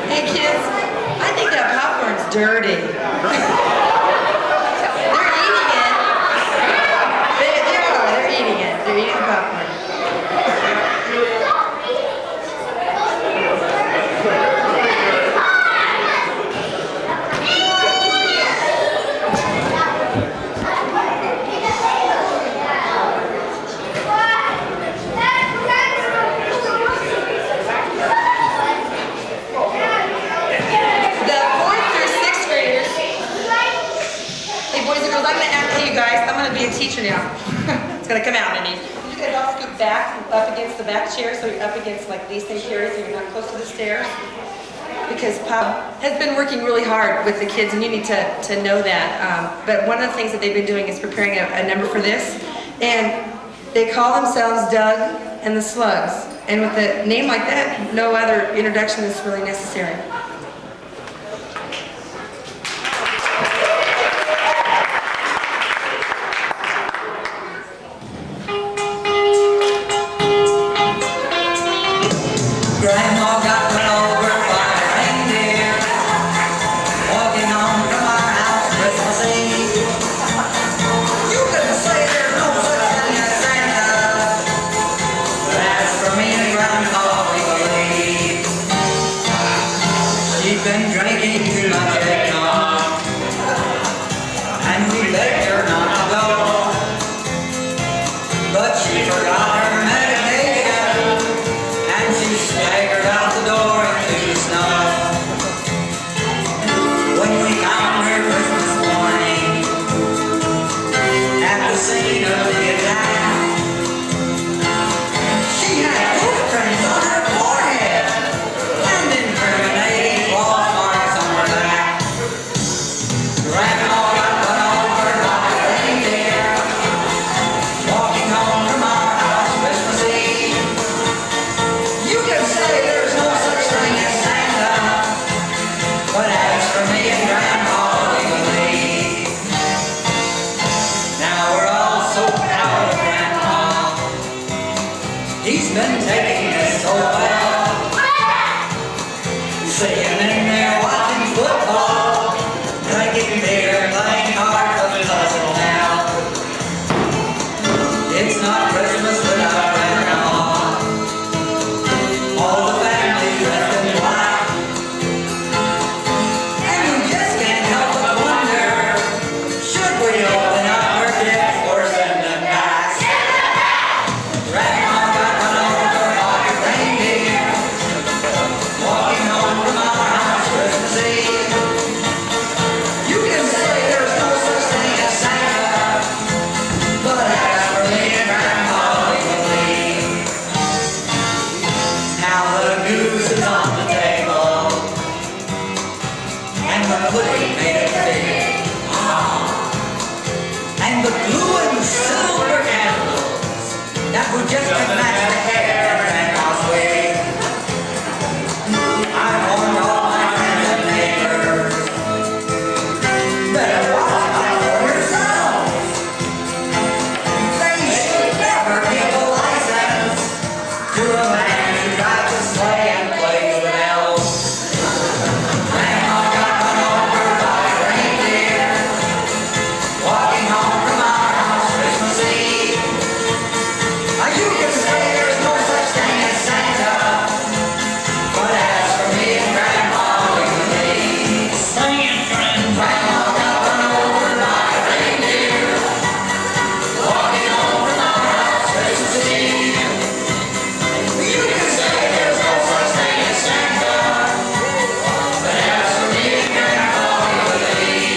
Hey kids, I think that popcorn's dirty. They're eating it. They're eating it. They're eating the popcorn. The 4th through 6th graders. Hey boys and girls, hey you guys, I'm gonna be a teacher now. It's gonna come out in you. You guys all scoot back, up against the back chair, so you're up against like these things here, so you're not close to the stairs. Because Pop has been working really hard with the kids, and you need to know that. But one of the things that they've been doing is preparing a number for this, and they call themselves Doug and the Slugs. And with a name like that, no other introduction is really necessary. Grandma got run over by a reindeer, walking home from our house Christmas Eve. drinking too much eggnog, and we begged her not to go, but she forgot her medication, and she staggered out the door into the snow. When we found her Christmas morning at the scene of the attack, she had footprints on her forehead and incriminating claw marks on her back. Grandma got run over by a reindeer walking home from our house Christmas Eve. You can say there's no such thing as Santa, but as for me and Grandma, we believe. Now we're all so proud of Grandpa. He's been taking this so well, sitting in there watching football, drinking beer, playing cards with his hustle now. It's not Christmas without Grandma. All the family dressed in white, and we just can't help but wonder, should we open up her gifts or send them back? Grandma got run over by a reindeer walking home from our house Christmas Eve. You can say there's no such thing as Santa, but as for me and Grandma, we believe. Now the goose is on the table, and the pudding made it big. And the blue and silver candles that would just match the hair in Grandma's wig. I warned all my friends and neighbors, better watch out for yourselves. They should never give a license to a man who drives a sleigh and plays with elves. Grandma got run over by a reindeer walking home from our house Christmas Eve. Now you can say there's no such thing as Santa, but as for me and Grandma, we believe. Sing it, Grandma got run over by a reindeer walking home from our house Christmas Eve. You can say there's no such thing as Santa, but as for me and Grandma, we believe.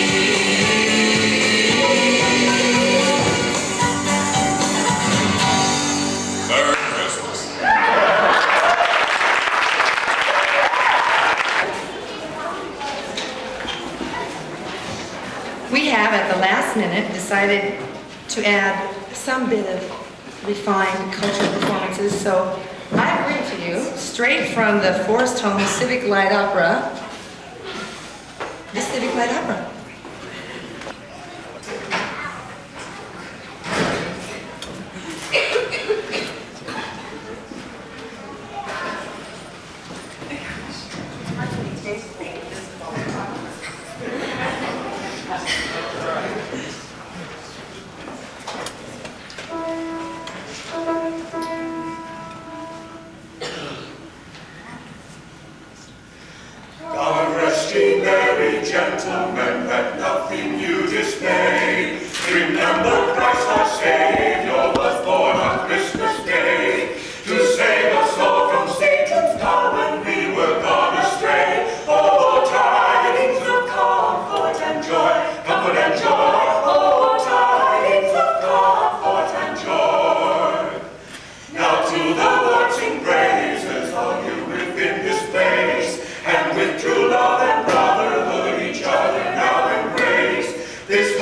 Merry Christmas. We have, at the last minute, decided to add some bit of refined cultural performances, so I bring to you, straight from the Forest Home Civic Light Opera, the Civic Light Opera. God rest ye merry gentlemen, let nothing you dismay. Remember Christ our Savior was born on Christmas Day, to save us all from Satan's power when we were gone astray. Oh, tidings of comfort and joy, comfort and joy. Oh, tidings of comfort and joy. Now to the Lord sing praises, all you within this place, and with true love and brotherhood each other now embrace. This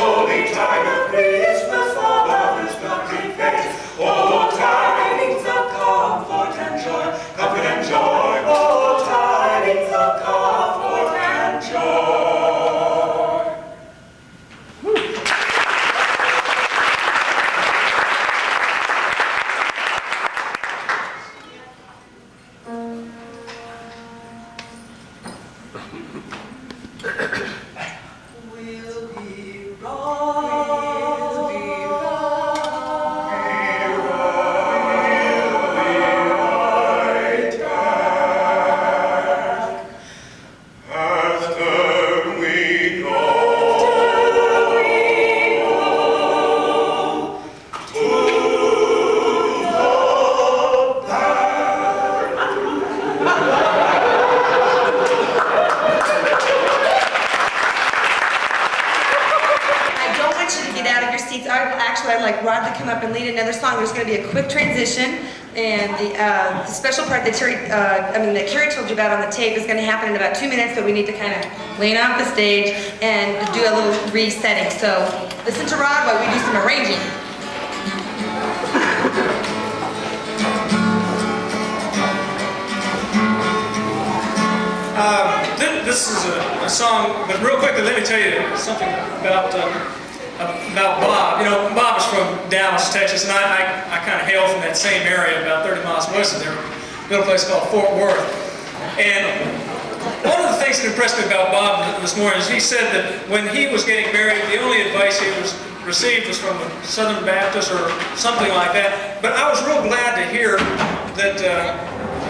seats. I'd like Rod to come up and lead another song. There's going to be a quick transition, and the special part that Carrie told you about on the tape is going to happen in about 2 minutes, but we need to kind of lean off the stage and do a little resetting. So listen to Rod while we do some arranging. This is a song, but real quickly, let me tell you something about Bob. You know, Bob is from Dallas, Texas, and I kind of hail from that same area, about 30 miles west of there, a little place called Fort Worth. And one of the things that impressed me about Bob this morning is he said that when he was getting married, the only advice he received was from a Southern Baptist or something like that. But I was real glad to hear that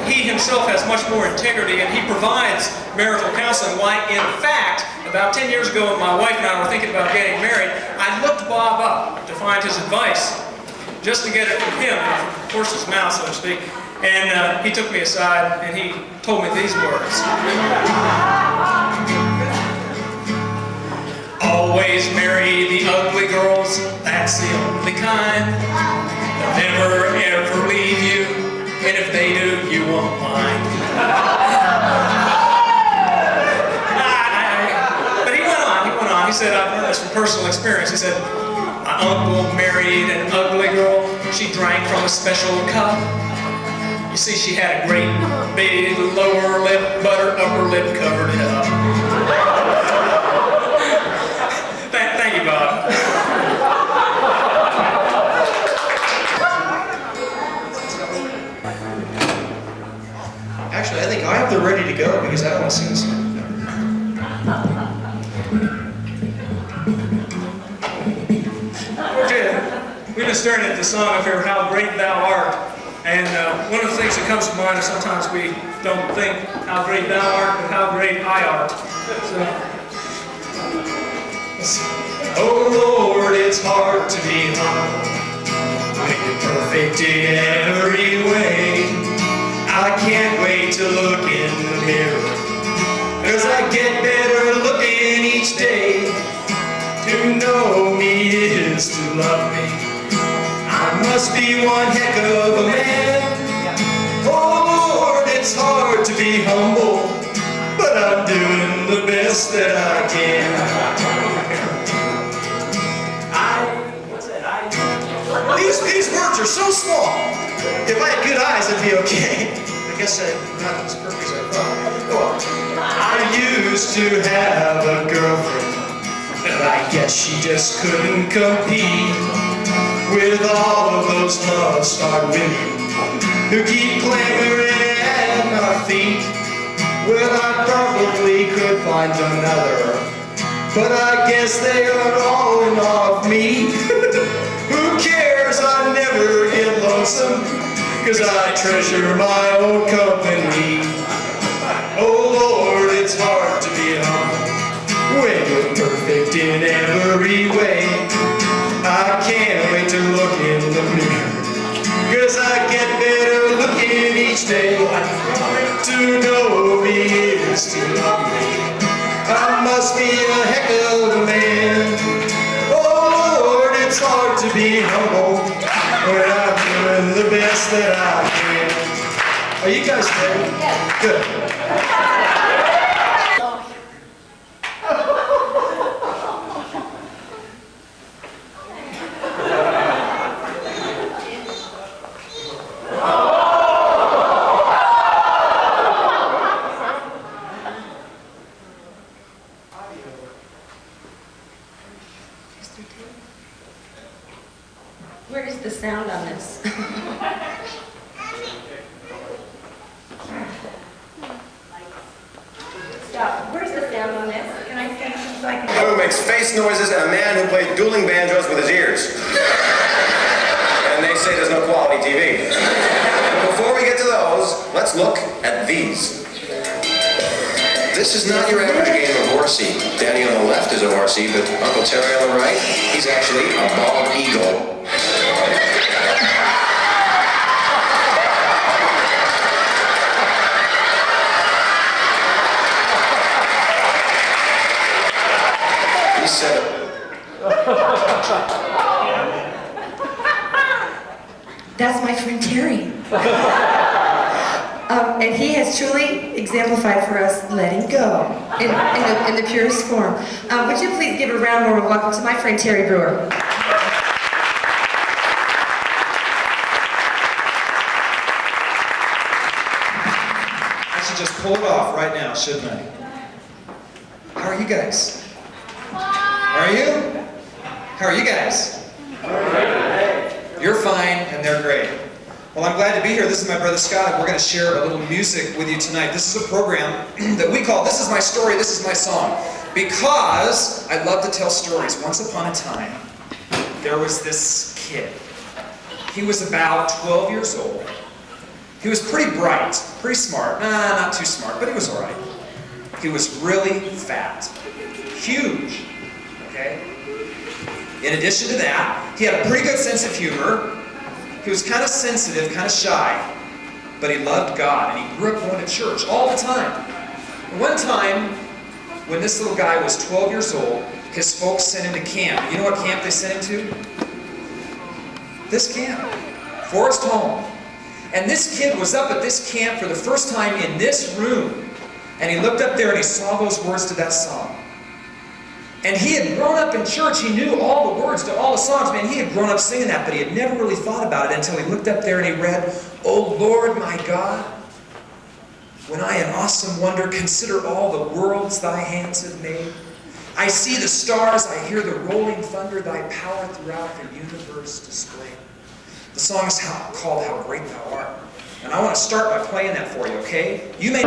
he himself has much more integrity, and he provides marital counseling. Why, in fact, about 10 years ago when my wife and I were thinking about getting married, I looked Bob up to find his advice, just to get it from him, from the horse's mouth, so to speak. And he took me aside and he told me these words. Always marry the ugly girls, that's the only kind. They'll never ever leave you, and if they do, you won't mind. But he went on. He said, I've learned this from personal experience. He said, my uncle married an ugly girl. She drank from a special cup. You see, she had a great big lower lip, but her upper lip covered it up. Thank you, Bob. Actually, I think I have them ready to go because I want to sing this song. Okay, we've been staring at the song up here, How Great Thou Art. And one of the things that comes to mind is sometimes we don't think how great thou art, but how great I art. So, oh Lord, it's hard to be humble when you're perfect in every way. I can't wait to look in the mirror, 'cause I get better looking each day. To know me is to love me. I must be one heck of a man. Oh Lord, it's hard to be humble, but I'm doing the best that I can. These words are so small. If I had good eyes, it'd be okay. I guess I'm not as perfect as I thought. Well, I used to have a girlfriend, but I guess she just couldn't compete with all of those love-starved women who keep clamoring at my feet. Well, I probably could find another, but I guess they are all in awe of me. Who cares? I never get lonesome, 'cause I treasure my own company. Oh Lord, it's hard to be humble when you're perfect in every way. I can't wait to look in the mirror, 'cause I get better looking each day. To know me is to love me. I must be a heck of a man. Oh Lord, it's hard to be humble when I'm doing the best that I can. Are you guys ready? Good. Where is the sound on this? Stop. Where's the sound on this? Can I say something so I can... One who makes face noises and a man who plays dueling banjos with his ears. And they say there's no quality TV. But before we get to those, let's look at these. This is not your average game of horsey. Danny on the left is a horsey, but Uncle Terry on the right, he's actually a bald eagle. He said, That's my friend Terry. And he has truly exemplified for us letting go in the purest form. Would you please give a round warm welcome to my friend Terry Brewer. I should just pull it off right now, shouldn't I? How are you guys? How are you? How are you guys? You're fine, and they're great. Well, I'm glad to be here. This is my brother Scott, and we're going to share a little music with you tonight. This is a program that we call This Is My Story, This Is My Song, because I love to tell stories. Once upon a time, there was this kid. He was about 12 years old. He was pretty bright, pretty smart. Not too smart, but he was all right. He was really fat, huge, okay? In addition to that, he had a pretty good sense of humor. He was kind of sensitive, kind of shy, but he loved God, and he grew up going to church all the time. One time, when this little guy was 12 years old, his folks sent him to camp. You know what camp they sent him to? This camp, Forest Home. And this kid was up at this camp for the first time in this room, and he looked up there and he saw those words to that song. And he had grown up in church. He knew all the words to all the songs. Man, he had grown up singing that, but he had never really thought about it until he looked up there and he read, "O Lord my God, when I in awesome wonder consider all the worlds thy hands have made. I see the stars, I hear the rolling thunder, thy power throughout the universe displayed." The song is called How Great Thou Art. And I want to start by playing that for you, okay? You may...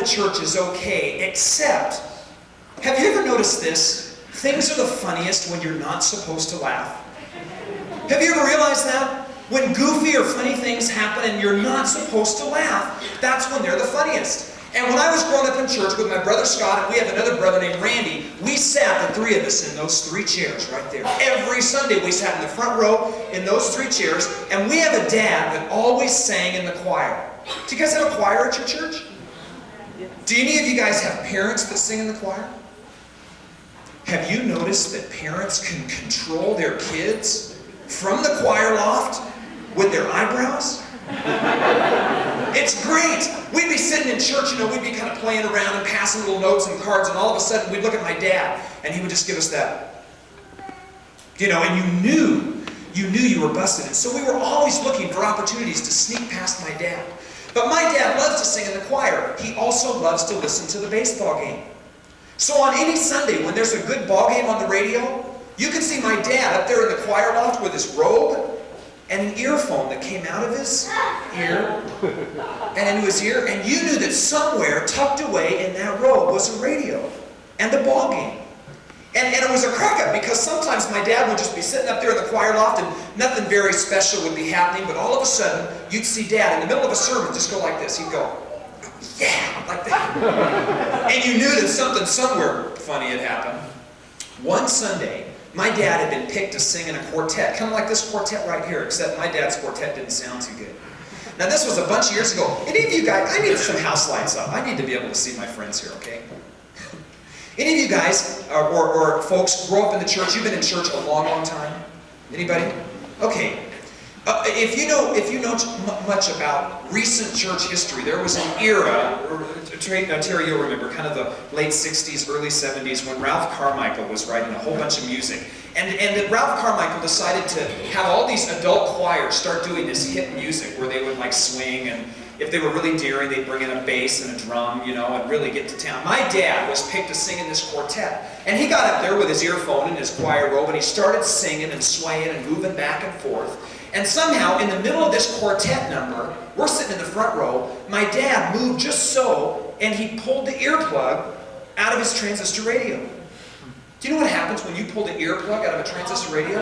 Church is okay, except, have you ever noticed this? Things are the funniest when you're not supposed to laugh. Have you ever realized that? When goofy or funny things happen and you're not supposed to laugh, that's when they're the funniest. And when I was growing up in church with my brother Scott, and we have another brother named Randy, we sat, the three of us, in those three chairs right there. Every Sunday we sat in the front row in those three chairs, and we have a dad that always sang in the choir. Do you guys have a choir at your church? Do any of you guys have parents that sing in the choir? Have you noticed that parents can control their kids from the choir loft with their eyebrows. It's great. We'd be sitting in church, we'd be kind of playing around and passing little notes and cards, and all of a sudden we'd look at my dad, and he would just give us that. And you knew you were busted. And so we were always looking for opportunities to sneak past my dad. But my dad loves to sing in the choir. He also loves to listen to the baseball game. So on any Sunday when there's a good ball game on the radio, you can see my dad up there in the choir loft with his robe and an earphone that came out of his ear and into his ear, and you knew that somewhere tucked away in that robe was a radio and the ball game. And it was a crack-up because sometimes my dad would just be sitting up there in the choir loft and nothing very special would be happening, but all of a sudden you'd see Dad in the middle of a sermon just go like this. He'd go, yeah, like that. And you knew that something somewhere funny had happened. One Sunday, my dad had been picked to sing in a quartet, kind of like this quartet right here, except my dad's quartet didn't sound too good. Now this was a bunch of years ago. Any of you guys, I need some house lights up. I need to be able to see my friends here, okay? Any of you guys, or folks, grow up in the church, you've been in church a long, long time? Anybody? Okay. If you know much about recent church history, there was an era, Terry, you'll remember, kind of the late 60s, early 70s, when Ralph Carmichael was writing a whole bunch of music. And Ralph Carmichael decided to have all these adult choirs start doing this hit music where they would like swing, and if they were really daring, they'd bring in a bass and a drum, and really get to town. My dad was picked to sing in this quartet. And he got up there with his earphone and his choir robe, and he started singing and swaying and moving back and forth. And somehow, in the middle of this quartet number, we're sitting in the front row, my dad moved just so, and he pulled the earplug out of his transistor radio. Do you know what happens when you pull the earplug out of a transistor radio?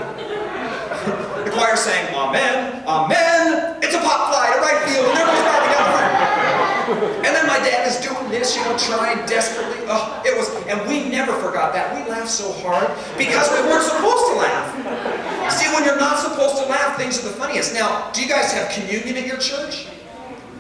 The choir sang, Amen, Amen, it's a pop fly to right field, and everyone's starting down the front. And then my dad is doing this, trying desperately. Oh, and we never forgot that. We laughed so hard because we weren't supposed to laugh. See, when you're not supposed to laugh, things are the funniest. Now, do you guys have communion at your church?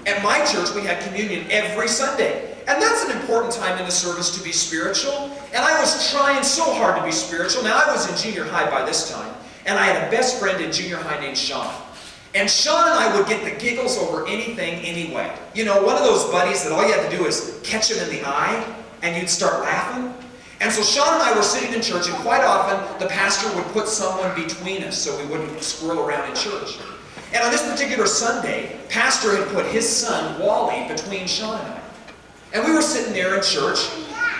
At my church, we had communion every Sunday. And that's an important time in the service to be spiritual. And I was trying so hard to be spiritual. Now, I was in junior high by this time. And I had a best friend in junior high named Sean. And Sean and I would get the giggles over anything, anyway. One of those buddies that all you had to do is catch him in the eye, and you'd start laughing. And so Sean and I were sitting in church, and quite often the pastor would put someone between us so we wouldn't squirrel around in church. And on this particular Sunday, pastor had put his son, Wally, between Sean and I. And we were sitting there in church,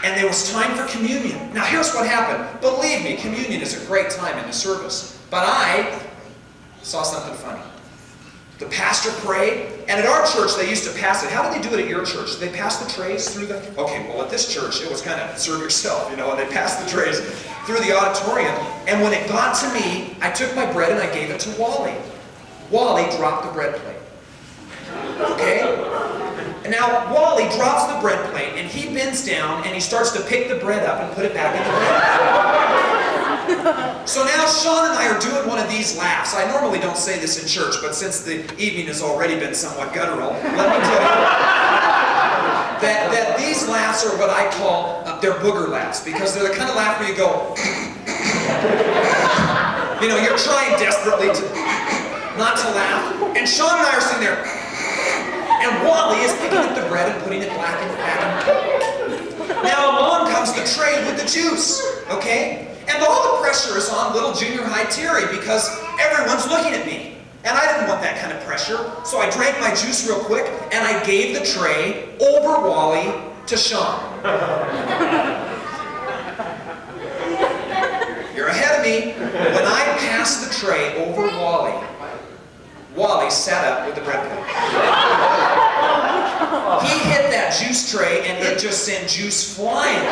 and there was time for communion. Now here's what happened. Believe me, communion is a great time in the service. But I saw something funny. The pastor prayed, and at our church they used to pass it. How did they do it at your church? Did they pass the trays through the... Okay, well at this church it was kind of serve yourself, and they passed the trays through the auditorium. And when it got to me, I took my bread and I gave it to Wally. Wally dropped the bread plate. Okay? And now Wally drops the bread plate, and he bends down and he starts to pick the bread up and put it back in the bread. So now Sean and I are doing one of these laughs. I normally don't say this in church, but since the evening has already been somewhat guttural, let me tell you that these laughs are what I call, they're booger laughs, because they're the kind of laugh where you go, you're trying desperately not to laugh, and Sean and I are sitting there, and Wally is picking up the bread and putting it back in the bag. Now along comes the tray with the juice, okay? And all the pressure is on little junior high Terry because everyone's looking at me. And I didn't want that kind of pressure, so I drank my juice real quick and I gave the tray over Wally to Sean. You're ahead of me. When I passed the tray over Wally, Wally sat up with the bread plate. He hit that juice tray and it just sent juice flying.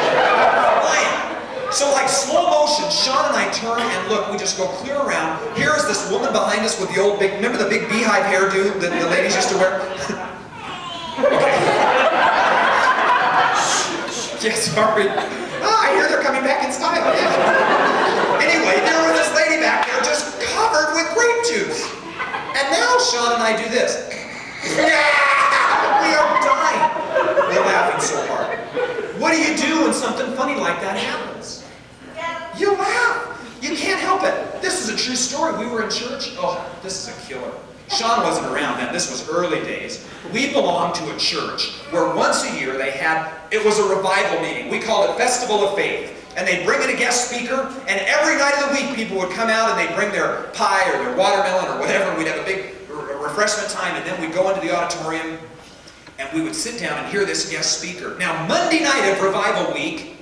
So like slow motion, Sean and I turn and look, we just go clear around. Here is this woman behind us with the old big, remember the big beehive hairdo that the ladies used to wear? Okay. Yeah, sorry. I hear they're coming back in style. Yeah. Anyway, there was this lady back there just covered with grape juice. And now Sean and I do this. We are dying. We're laughing so hard. What do you do when something funny like that happens? You laugh. You can't help it. This is a true story. We were in church. Oh, this is a killer. Sean wasn't around then, this was early days. We belonged to a church where once a year it was a revival meeting. We called it Festival of Faith. And they'd bring in a guest speaker, and every night of the week people would come out and they'd bring their pie or their watermelon or whatever, and we'd have a big refreshment time, and then we'd go into the auditorium and we would sit down and hear this guest speaker. Now, Monday night of revival week,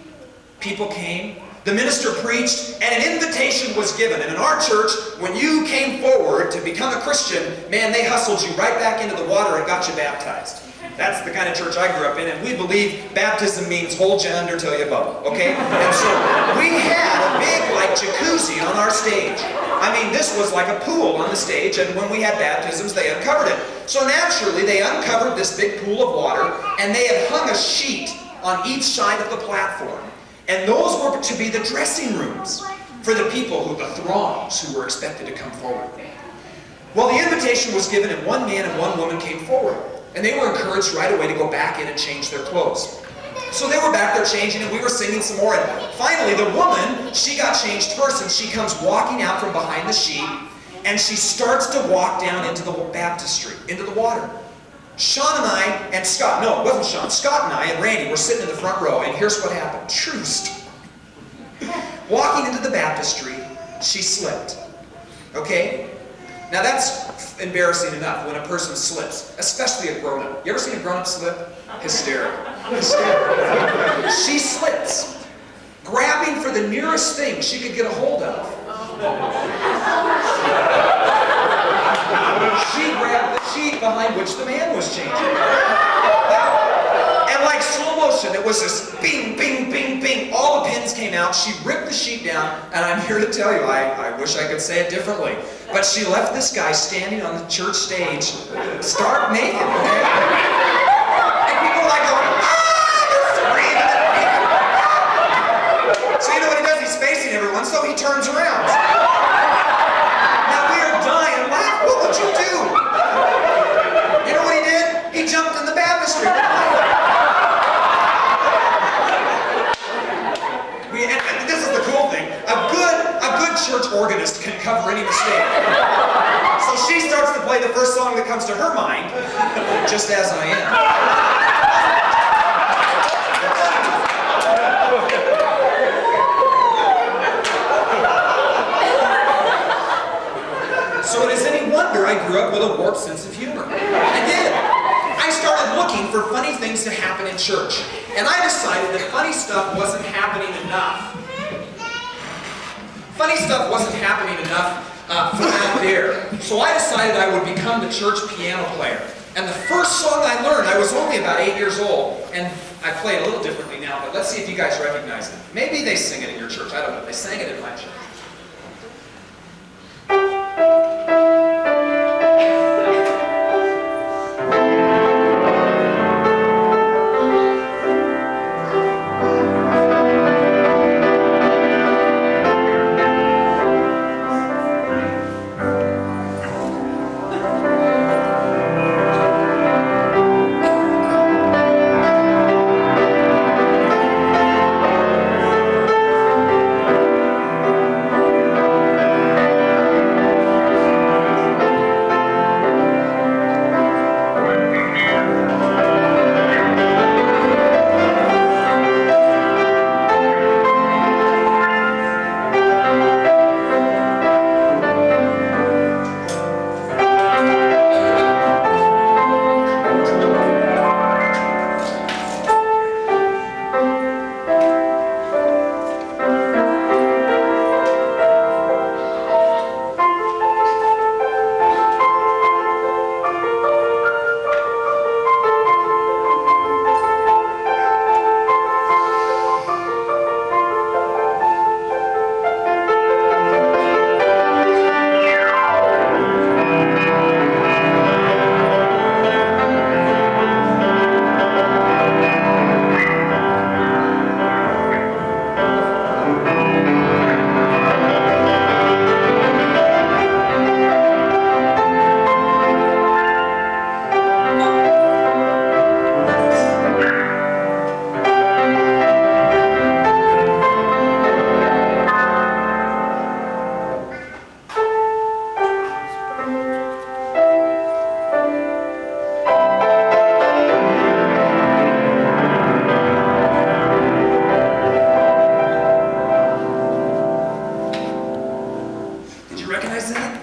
people came, the minister preached, and an invitation was given. And in our church, when you came forward to become a Christian, man, they hustled you right back into the water and got you baptized. That's the kind of church I grew up in, and we believe baptism means hold you under till you bubble, okay? And so we had a big, like, jacuzzi on our stage. I mean, this was like a pool on the stage, and when we had baptisms, they uncovered it. So naturally, they uncovered this big pool of water, and they had hung a sheet on each side of the platform. And those were to be the dressing rooms for the people, the throngs who were expected to come forward. Well, the invitation was given, and one man and one woman came forward. And they were encouraged right away to go back in and change their clothes. So they were back there changing, and we were singing some more. And finally, the woman, she got changed first, and she comes walking out from behind the sheet, and she starts to walk down into the baptistry, into the water. Sean and I, and Scott, no, it wasn't Sean, Scott and I and Randy were sitting in the front row, and here's what happened. True story. Walking into the baptistry, she slipped. Okay? Now that's embarrassing enough when a person slips, especially a grown-up. You ever seen a grown-up slip? Hysterical. Hysterical. She slips, grabbing for the nearest thing she could get a hold of. She grabbed the sheet behind which the man was changing. And like slow motion, it was this bing, bing, bing, bing. All the pins came out. She ripped the sheet down, and I'm here to tell you, I wish I could say it differently, but she left this guy standing on the church stage, stark naked. Okay? And people were like going, they're screaming and naked. So you know what he does? He's facing everyone, so he turns around. Now we are dying laughing. What would you do? You know what he did? He jumped in the baptistry. And this is the cool thing. A good church organist can cover any mistake. So she starts to play the first song that comes to her mind, Just As I Am. So it is any wonder I grew up with a warped sense of humor. I did. I started looking for funny things to happen in church. And I decided that funny stuff wasn't happening enough. Funny stuff wasn't happening enough from out there. So I decided I would become the church piano player. And the first song I learned, I was only about 8 years old. And I play it a little differently now, but let's see if you guys recognize it. Maybe they sing it in your church. I don't know. They sang it in my church. right?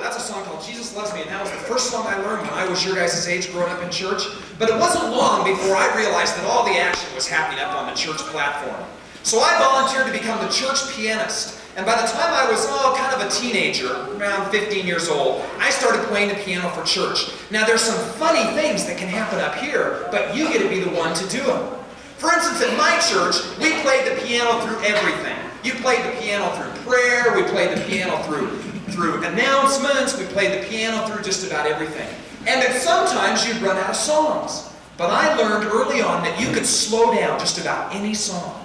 That's a song called Jesus Loves Me, and that was the first song I learned when I was your guys' age growing up in church. But it wasn't long before I realized that all the action was happening up on the church platform. So I volunteered to become the church pianist. And by the time I was, kind of a teenager, around 15 years old, I started playing the piano for church. Now there's some funny things that can happen up here, but you get to be the one to do them. For instance, at my church, we played the piano through everything. You played the piano through prayer, we played the piano through announcements, we played the piano through just about everything. And that sometimes you'd run out of songs. But I learned early on that you could slow down just about any song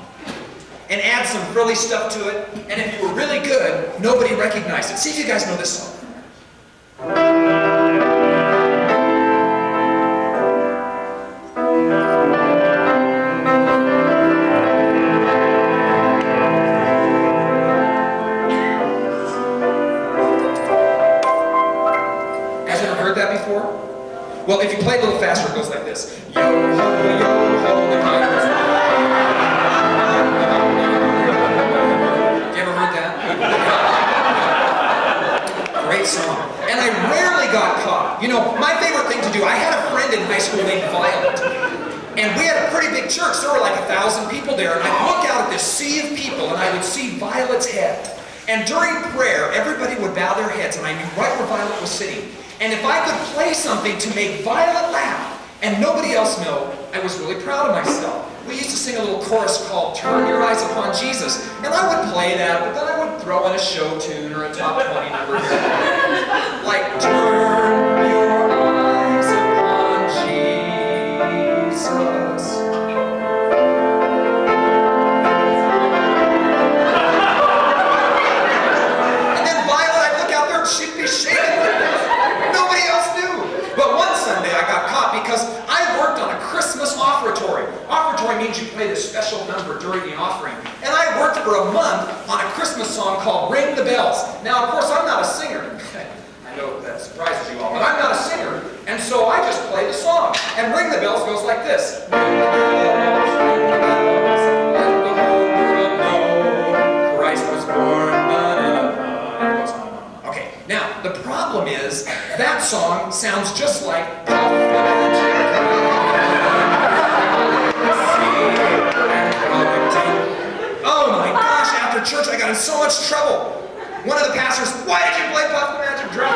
and add some frilly stuff to it, and if you were really good, nobody recognized it. See if you guys know this song. Guys ever heard that before? Well, if you play it a little faster, it goes like this. Yo ho, the piano's great song. And I rarely got caught. You know, my favorite thing to do, I had a friend in high school named Violet. And we had a pretty big church. There were like 1,000 people there. And I'd look out at this sea of people and I would see Violet's head. And during prayer, everybody would bow their heads and I knew right where Violet was sitting. And if I could play something to make Violet laugh and nobody else know, I was really proud of myself. We used to sing a little chorus called Turn Your Eyes Upon Jesus, and I would play that, but then I would throw in a show tune or a top 20 number. Like, turn your eyes upon Jesus. And then Violet, I'd look out there and she'd be shaking like this. Nobody else knew. But one Sunday I got caught because I worked on a Christmas offertory. Offertory means you play this special number during the offering. And I worked for a month on a Christmas song called Ring the Bells. Now, of course, I'm not a singer. I know that surprises you all, but I'm not a singer. And so I just play the song. And Ring the Bells goes like this. Ring the bells, let the whole world know Christ was born. And it goes on and on. Okay, now, the problem is that song sounds just like oh my gosh, after church I got in so much trouble. One of the pastors, why did you play Puff the Magic Drum?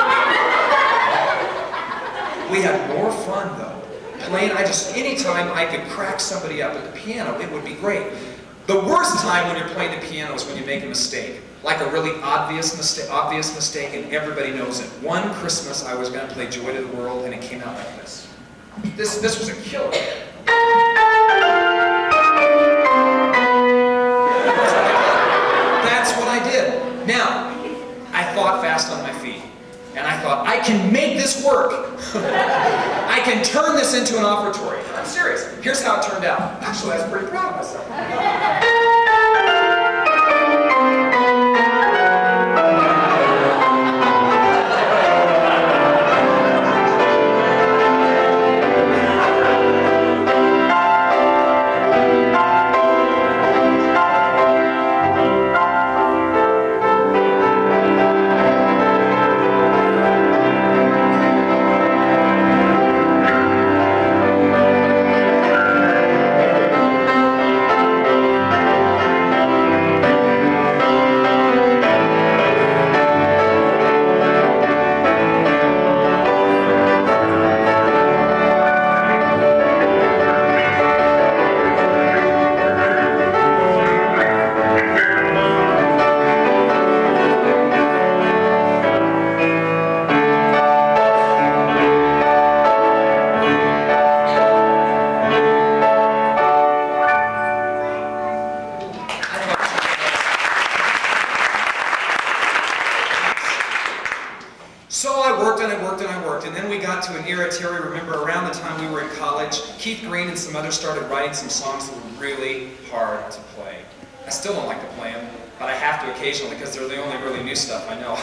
We had more fun though. Playing, anytime I could crack somebody up at the piano, it would be great. The worst time when you're playing the piano is when you make a mistake. Like a really obvious mistake, and everybody knows it. One Christmas I was going to play Joy to the World and it came out like this. This was a killer. That's what I did. Now, I thought fast on my feet. And I thought, I can make this work. I can turn this into an offertory. I'm serious. Here's how it turned out. Actually, I was pretty proud of myself. And then we got to an era, Terry, remember around the time we were in college, Keith Green and some others started writing some songs that were really hard to play. I still don't like to play them, but I have to occasionally because they're the only really new stuff I know.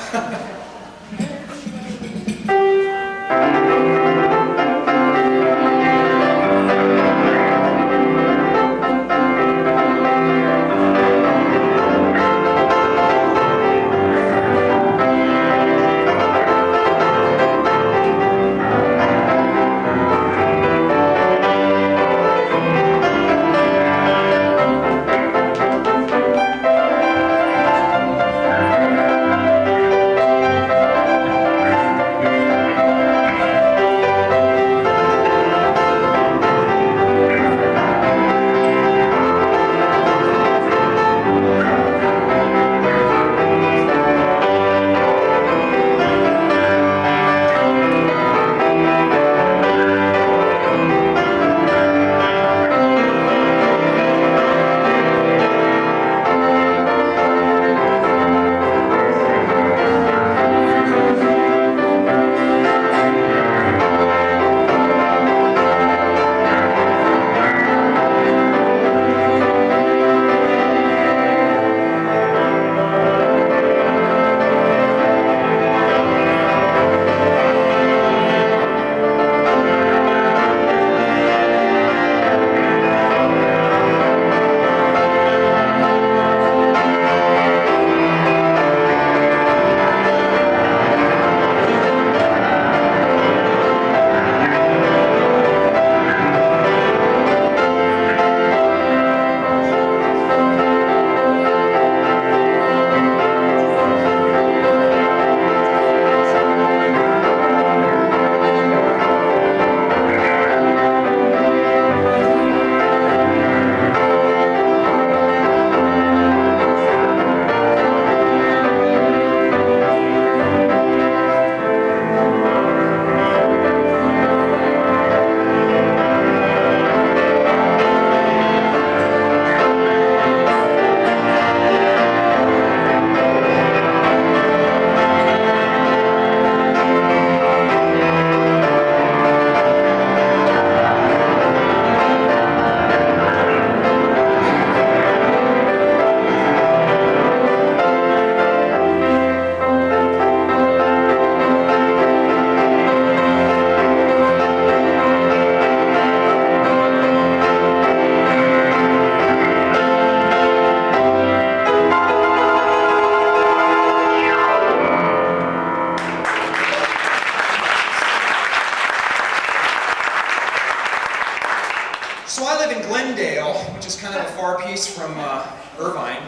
Irvine.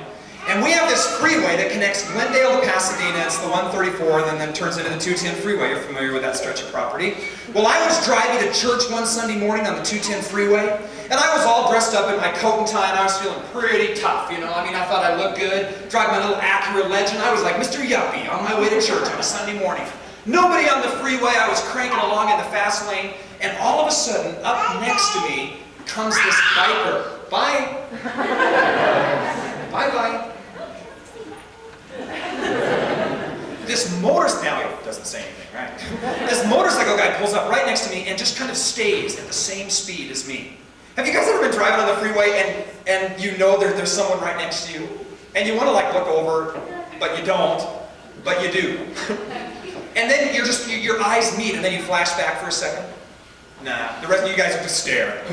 And we have this freeway that connects Glendale to Pasadena. It's the 134, and then turns into the 210 freeway. You're familiar with that stretch of property. Well, I was driving to church one Sunday morning on the 210 freeway, and I was all dressed up in my coat and tie, and I was feeling pretty tough, you know. I mean, I thought I looked good. Driving my little Acura Legend. I was like Mr. Yuppie on my way to church on a Sunday morning. Nobody on the freeway. I was cranking along in the fast lane, and all of a sudden, up next to me comes this biker. Bye. Bye-bye. This now he doesn't say anything, right? This motorcycle guy pulls up right next to me and just kind of stays at the same speed as me. Have you guys ever been driving on the freeway and you know there's someone right next to you? And you want to like look over, but you don't, but you do. And then your eyes meet and then you flash back for a second. Nah, the rest of you guys are just stare.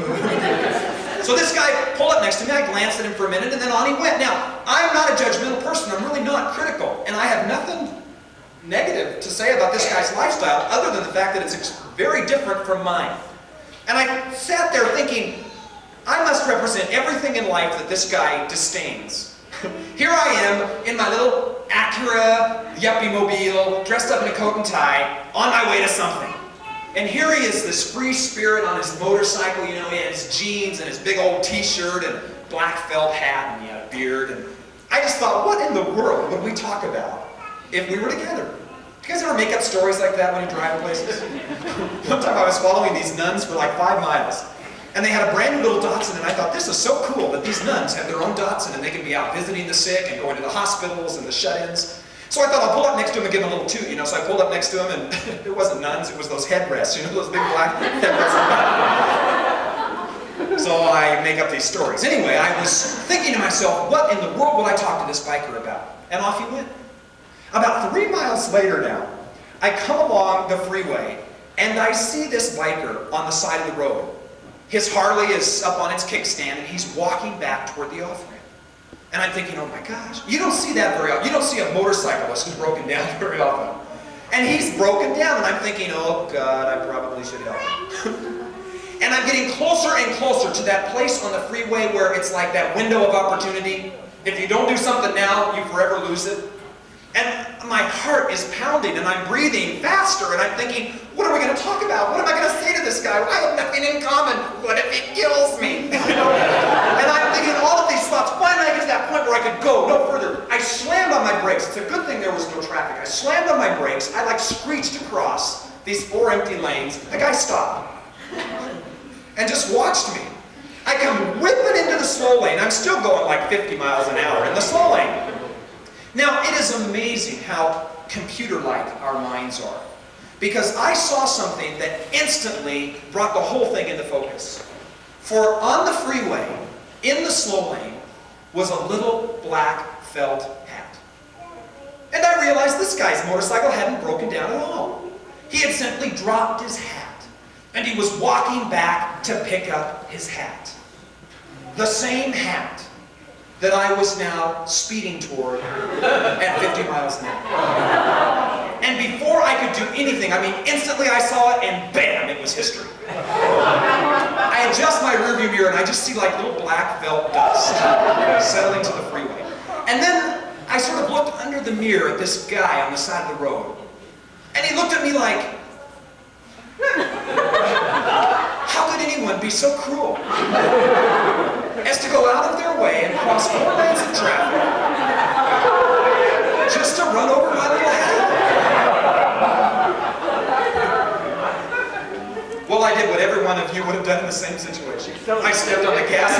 So this guy pulled up next to me, I glanced at him for a minute, and then on he went. Now, I'm not a judgmental person, I'm really not critical, and I have nothing negative to say about this guy's lifestyle, other than the fact that it's very different from mine. And I sat there thinking, I must represent everything in life that this guy disdains. Here I am, in my little Acura Yuppie Mobile, dressed up in a coat and tie, on my way to something. And here he is, this free spirit on his motorcycle, you know, he had his jeans and his big old t-shirt and black felt hat, and he had a beard. And I just thought, what in the world would we talk about if we were together? Do you guys ever make up stories like that when you drive places? One time I was following these nuns for like 5 miles. And they had a brand new little Datsun, and I thought, this is so cool that these nuns have their own Datsun and they can be out visiting the sick and going to the hospitals and the shut-ins. So I thought I'll pull up next to him and give him a little toot, you know. So I pulled up next to him, and it wasn't nuns, it was those headrests, you know, those big black headrests. So I make up these stories. Anyway, I was thinking to myself, what in the world would I talk to this biker about? And off he went. About 3 miles later now, I come along the freeway, and I see this biker on the side of the road. His Harley is up on its kickstand, and he's walking back toward the off-ramp. And I'm thinking, oh my gosh, you don't see that very often. You don't see a motorcyclist who's broken down very often. And he's broken down, and I'm thinking, oh God, I probably should help him. And I'm getting closer and closer to that place on the freeway where it's like that window of opportunity. If you don't do something now, you forever lose it. And my heart is pounding, and I'm breathing faster, and I'm thinking, what are we going to talk about? What am I going to say to this guy? I have nothing in common. What if he kills me? And I'm thinking all of these thoughts. Finally, I get to that point where I could go no further. I slammed on my brakes. It's a good thing there was no traffic. I slammed on my brakes. I like screeched across these 4 empty lanes. The guy stopped and just watched me. I come whipping into the slow lane. I'm still going like 50 miles an hour in the slow lane. Now, it is amazing how computer-like our minds are. Because I saw something that instantly brought the whole thing into focus. For on the freeway, in the slow lane, was a little black felt hat. And I realized this guy's motorcycle hadn't broken down at all. He had simply dropped his hat, and he was walking back to pick up his hat. The same hat that I was now speeding toward at 50 miles an hour. And before I could do anything, I mean, instantly I saw it, and bam, it was history. I adjust my rearview mirror, and I just see like little black felt dust settling to the freeway. And then I sort of looked under the mirror at this guy on the side of the road, and he looked at me like, how could anyone be so cruel as to go out of their way and cross 4 lanes of traffic just to run over my little hat? Well, I did what every one of you would have done in the same situation. I stepped on the gas.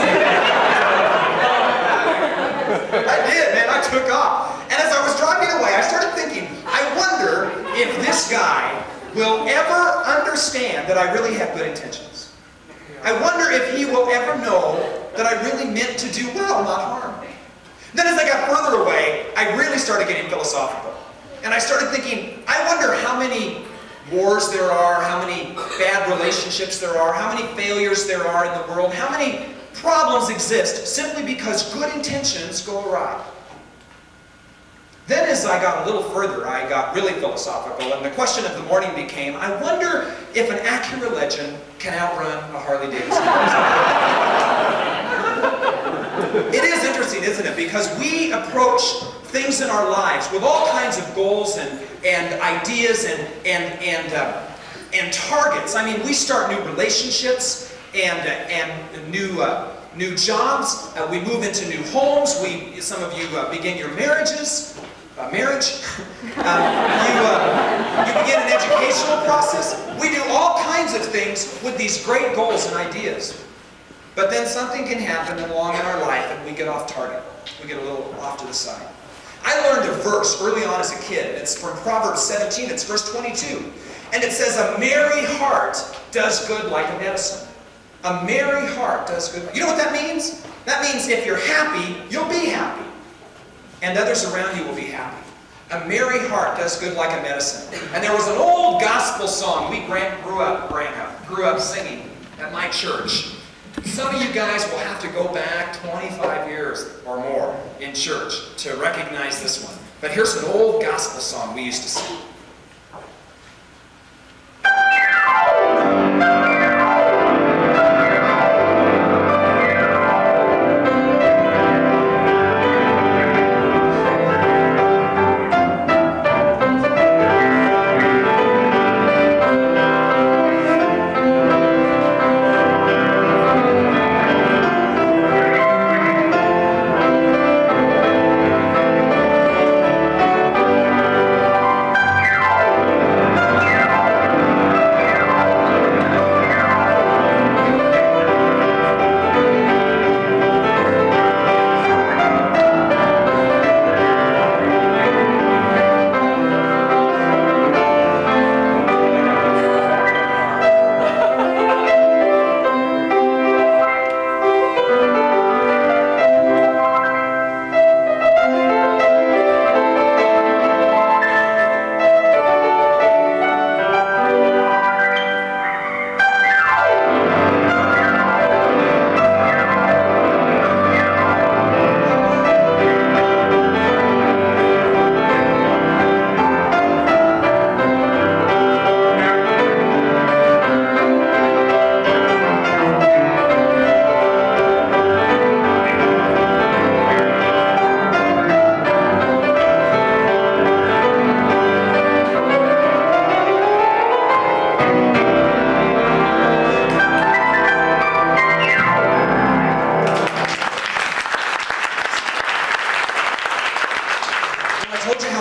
I did, man. I took off. And as I was driving away, I started thinking, I wonder if this guy will ever understand that I really have good intentions. I wonder if he will ever know that I really meant to do well, not harm. Then as I got further away, I really started getting philosophical. And I started thinking, I wonder how many wars there are, how many bad relationships there are, how many failures there are in the world, how many problems exist simply because good intentions go awry. Then as I got a little further, I got really philosophical, and the question of the morning became, I wonder if an Acura Legend can outrun a Harley Davidson. It is interesting, isn't isn't it? Because we approach things in our lives with all kinds of goals and ideas and targets. I mean, we start new relationships and new jobs. We move into new homes. Some of you begin your marriages. Marriage. You begin an educational process. We do all kinds of things with these great goals and ideas. But then something can happen along in our life and we get off target. We get a little off to the side. I learned a verse early on as a kid. It's from Proverbs 17. It's verse 22. And it says, a merry heart does good like a medicine. A merry heart does good. You know what that means? That means if you're happy, you'll be happy. And others around you will be happy. A merry heart does good like a medicine. And there was an old gospel song we grew up singing at my church. Some of you guys will have to go back 25 years or more in church to recognize this one. But here's an old gospel song we used to sing.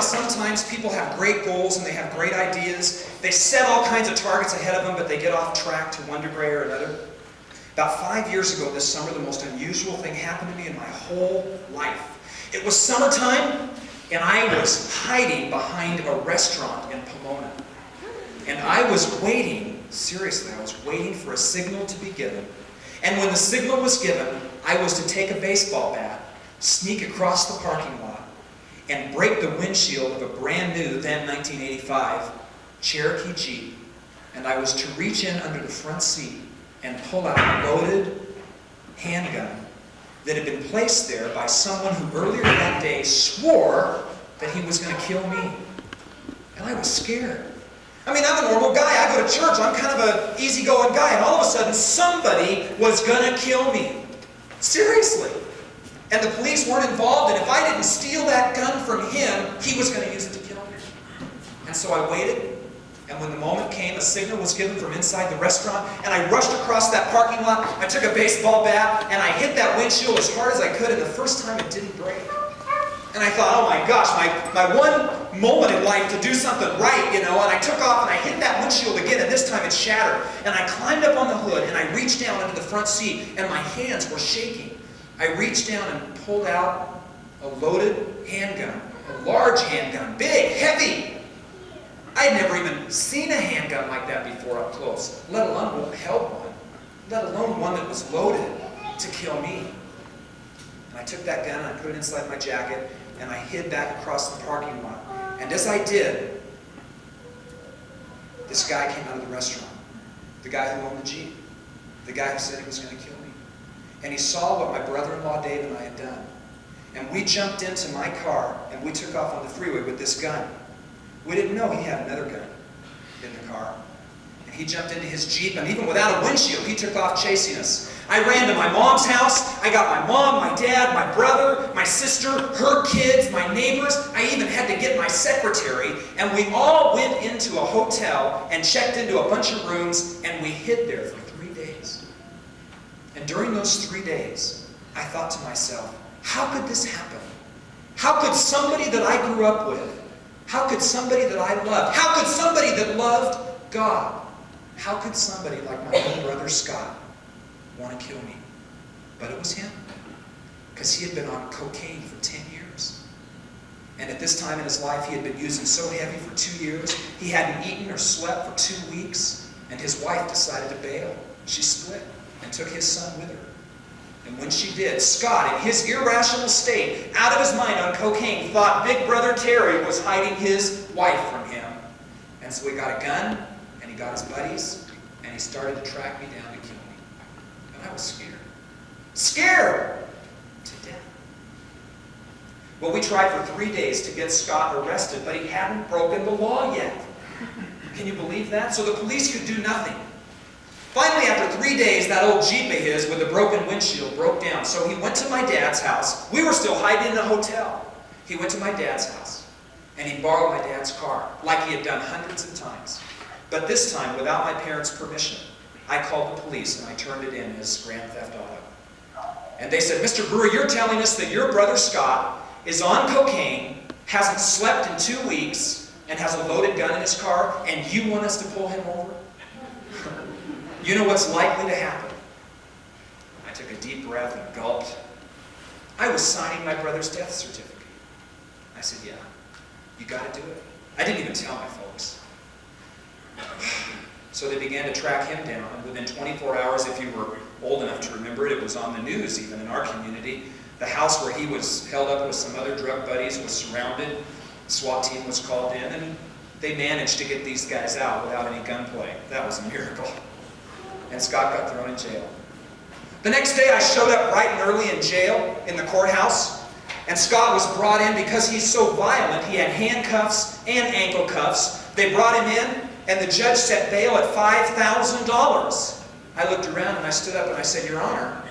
Sometimes people have great goals and they have great ideas. They set all kinds of targets ahead of them, but they get off track to one degree or another. About 5 years ago this summer, the most unusual thing happened to me in my whole life. It was summertime, and I was hiding behind a restaurant in Pomona. And I was waiting, seriously, I was waiting for a signal to be given. And when the signal was given, I was to take a baseball bat, sneak across the parking lot, and break the windshield of a brand new, then 1985, Cherokee Jeep. And I was to reach in under the front seat and pull out a loaded handgun that had been placed there by someone who earlier that day swore that he was going to kill me. And I was scared. I mean, I'm a normal guy. I go to church. I'm kind of an easygoing guy. And all of a sudden, somebody was going to kill me. Seriously. And the police weren't involved, and if I didn't steal that gun from him, he was going to use it to kill me. And so I waited, and when the moment came, a signal was given from inside the restaurant, and I rushed across that parking lot. I took a baseball bat, and I hit that windshield as hard as I could, and the first time it didn't break. And I thought, oh my gosh, my one moment in life to do something right, you know, and I took off and I hit that windshield again, and this time it shattered. And I climbed up on the hood, and I reached down into the front seat, and my hands were shaking. I reached down and pulled out a loaded handgun, a large handgun, big, heavy. I had never even seen a handgun like that before up close, let alone held one, let alone one that was loaded to kill me. And I took that gun and I put it inside my jacket and I hid back across the parking lot. And as I did, this guy came out of the restaurant, the guy who owned the Jeep, the guy who said he was going to kill me. And he saw what my brother-in-law Dave and I had done. And we jumped into my car and we took off on the freeway with this gun. We didn't know he had another gun in the car. He jumped into his Jeep, and even without a windshield, he took off chasing us. I ran to my mom's house. I got my mom, my dad, my brother, my sister, her kids, my neighbors. I even had to get my secretary, and we all went into a hotel and checked into a bunch of rooms, and we hid there for 3 days. And during those 3 days, I thought to myself, how could this happen? How could somebody that I grew up with, how could somebody that I loved, how could somebody that loved God, how could somebody like my own brother Scott want to kill me? But it was him, because he had been on cocaine for 10 years. And at this time in his life, he had been using so heavy for 2 years, he hadn't eaten or slept for 2 weeks, and his wife decided to bail. She split and took his son with her. And when she did, Scott, in his irrational state, out of his mind on cocaine, thought Big Brother Terry was hiding his wife from him. And so he got a gun, and he got his buddies, and he started to track me down to kill me. And I was scared. Scared to death. Well, we tried for 3 days to get Scott arrested, but he hadn't broken the law yet. Can you believe that? So the police could do nothing. Finally, after 3 days, that old Jeep of his with the broken windshield broke down. So he went to my dad's house. We were still hiding in a hotel. He went to my dad's house, and he borrowed my dad's car, like he had done hundreds of times. But this time, without my parents' permission, I called the police, and I turned it in as grand theft auto. And they said, Mr. Brewer, you're telling us that your brother Scott is on cocaine, hasn't slept in 2 weeks, and has a loaded gun in his car, and you want us to pull him over? You know what's likely to happen? I took a deep breath and gulped. I was signing my brother's death certificate. I said, yeah, you got to do it. I didn't even tell my folks. So they began to track him down, and within 24 hours, if you were old enough to remember it, it was on the news even in our community. The house where he was held up with some other drug buddies was surrounded. The SWAT team was called in, and they managed to get these guys out without any gunplay. That was a miracle. And Scott got thrown in jail. The next day I showed up bright and early in jail, in the courthouse, and Scott was brought in because he's so violent. He had handcuffs and ankle cuffs. They brought him in, and the judge set bail at $5,000. I looked around and I stood up and I said, Your Honor,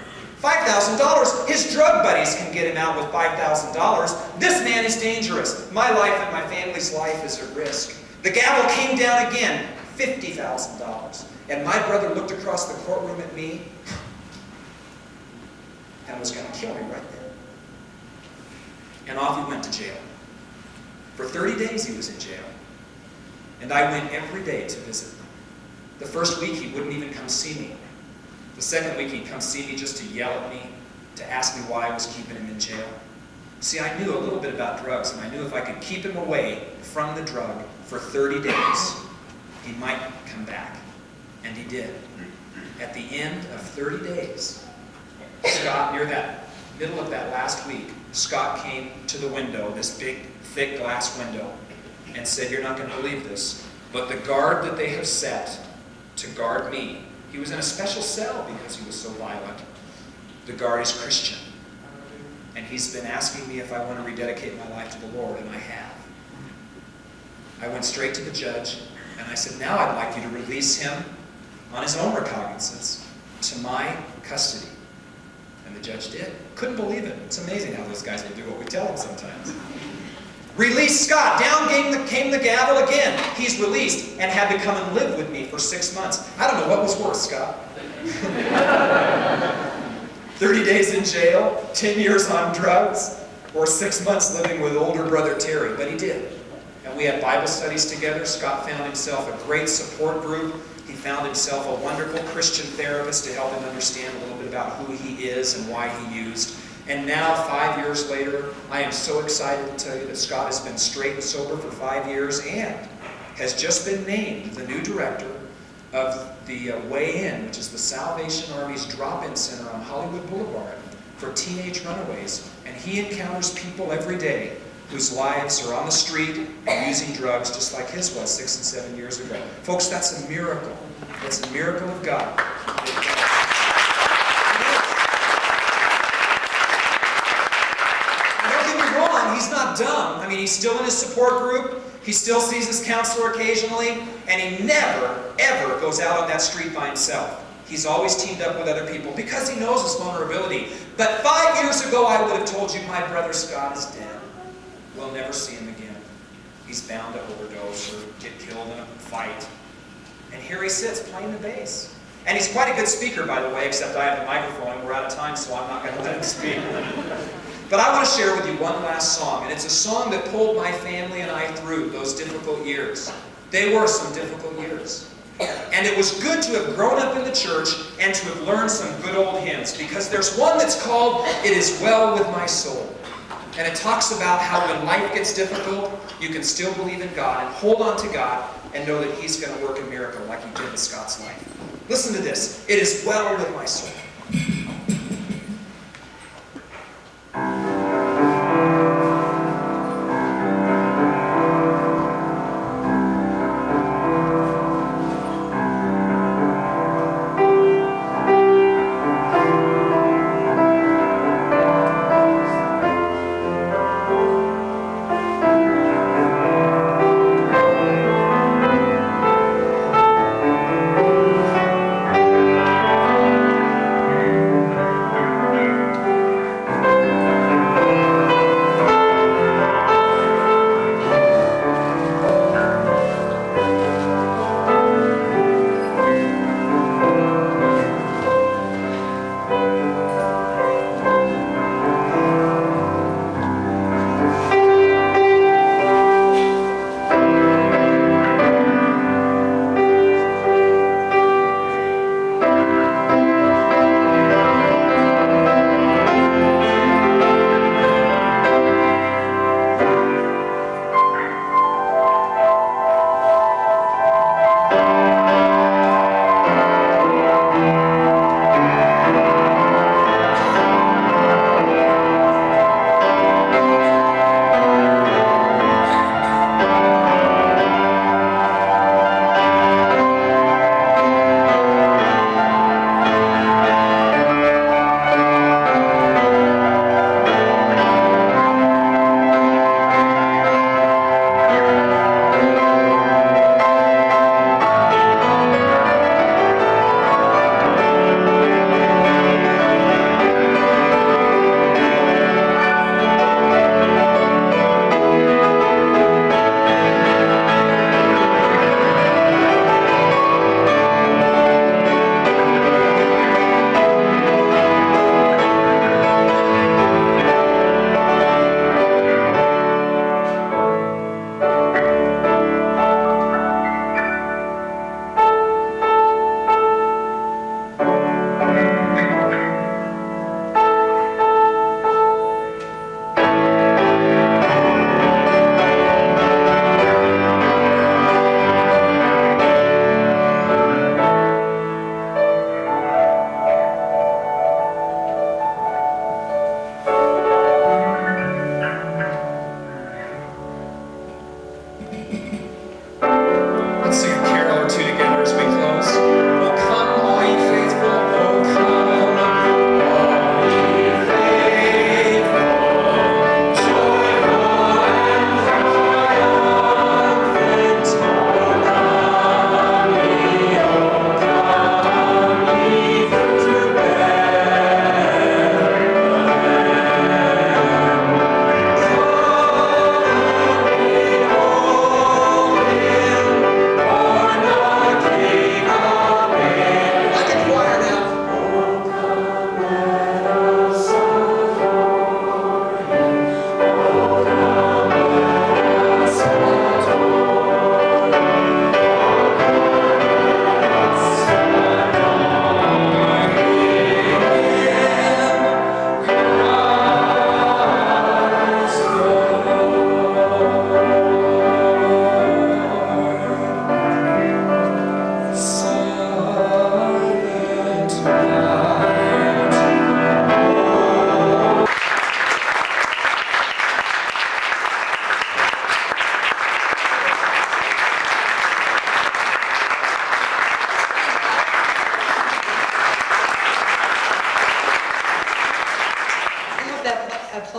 $5,000? His drug buddies can get him out with $5,000. This man is dangerous. My life and my family's life is at risk. The gavel came down again, $50,000. And my brother looked across the courtroom at me and was going to kill me right there. And off he went to jail. For 30 days he was in jail. And I went every day to visit him. The first week he wouldn't even come see me. The second week he'd come see me just to yell at me, to ask me why I was keeping him in jail. See, I knew a little bit about drugs, and I knew if I could keep him away from the drug for 30 days, he might come back. And he did. At the end of 30 days, Scott, near that middle of that last week, Scott came to the window, this big, thick glass window, and said, You're not going to believe this, but the guard that they have set to guard me, he was in a special cell because he was so violent. The guard is Christian. And he's been asking me if I want to rededicate my life to the Lord, and I have. I went straight to the judge, and I said, Now I'd like you to release him on his own recognizance to my custody. And the judge did. Couldn't believe it. It's amazing how those guys will do what we tell them sometimes. Release Scott. Down came the gavel again. He's released and had to come and live with me for 6 months. I don't know what was worse, Scott. 30 days in jail, 10 years on drugs, or 6 months living with older brother Terry. But he did. And we had Bible studies together. Scott found himself a great support group. He found himself a wonderful Christian therapist to help him understand a little bit about who he is and why he used. And now, 5 years later, I am so excited to tell you that Scott has been straight and sober for 5 years and has just been named the new director of the Way In, which is the Salvation Army's drop-in center on Hollywood Boulevard for teenage runaways. And he encounters people every day whose lives are on the street and using drugs just like his was 6 and 7 years ago. Folks, that's a miracle. It's a miracle of God. Don't get me wrong, he's not dumb. I mean, he's still in his support group. He still sees his counselor occasionally, and he never, ever goes out on that street by himself. He's always teamed up with other people because he knows his vulnerability. But 5 years ago, I would have told you my brother Scott is dead. We'll never see him again. He's bound to overdose or get killed in a fight. And here he sits playing the bass. And he's quite a good speaker, by the way, except I have the microphone and we're out of time, so I'm not going to let him speak. But I want to share with you one last song, and it's a song that pulled my family and I through those difficult years. They were some difficult years. And it was good to have grown up in the church and to have learned some good old hymns, because there's one that's called It Is Well With My Soul. And it talks about how when life gets difficult, you can still believe in God and hold on to God and know that He's going to work a miracle like He did in Scott's life. Listen to this. It is well with my soul.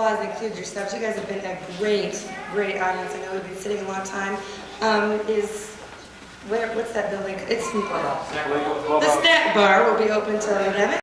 applause and include yourselves. You guys have been a great audience. I know we've been sitting a long time. What's that building? It's the snack bar will be open till 11.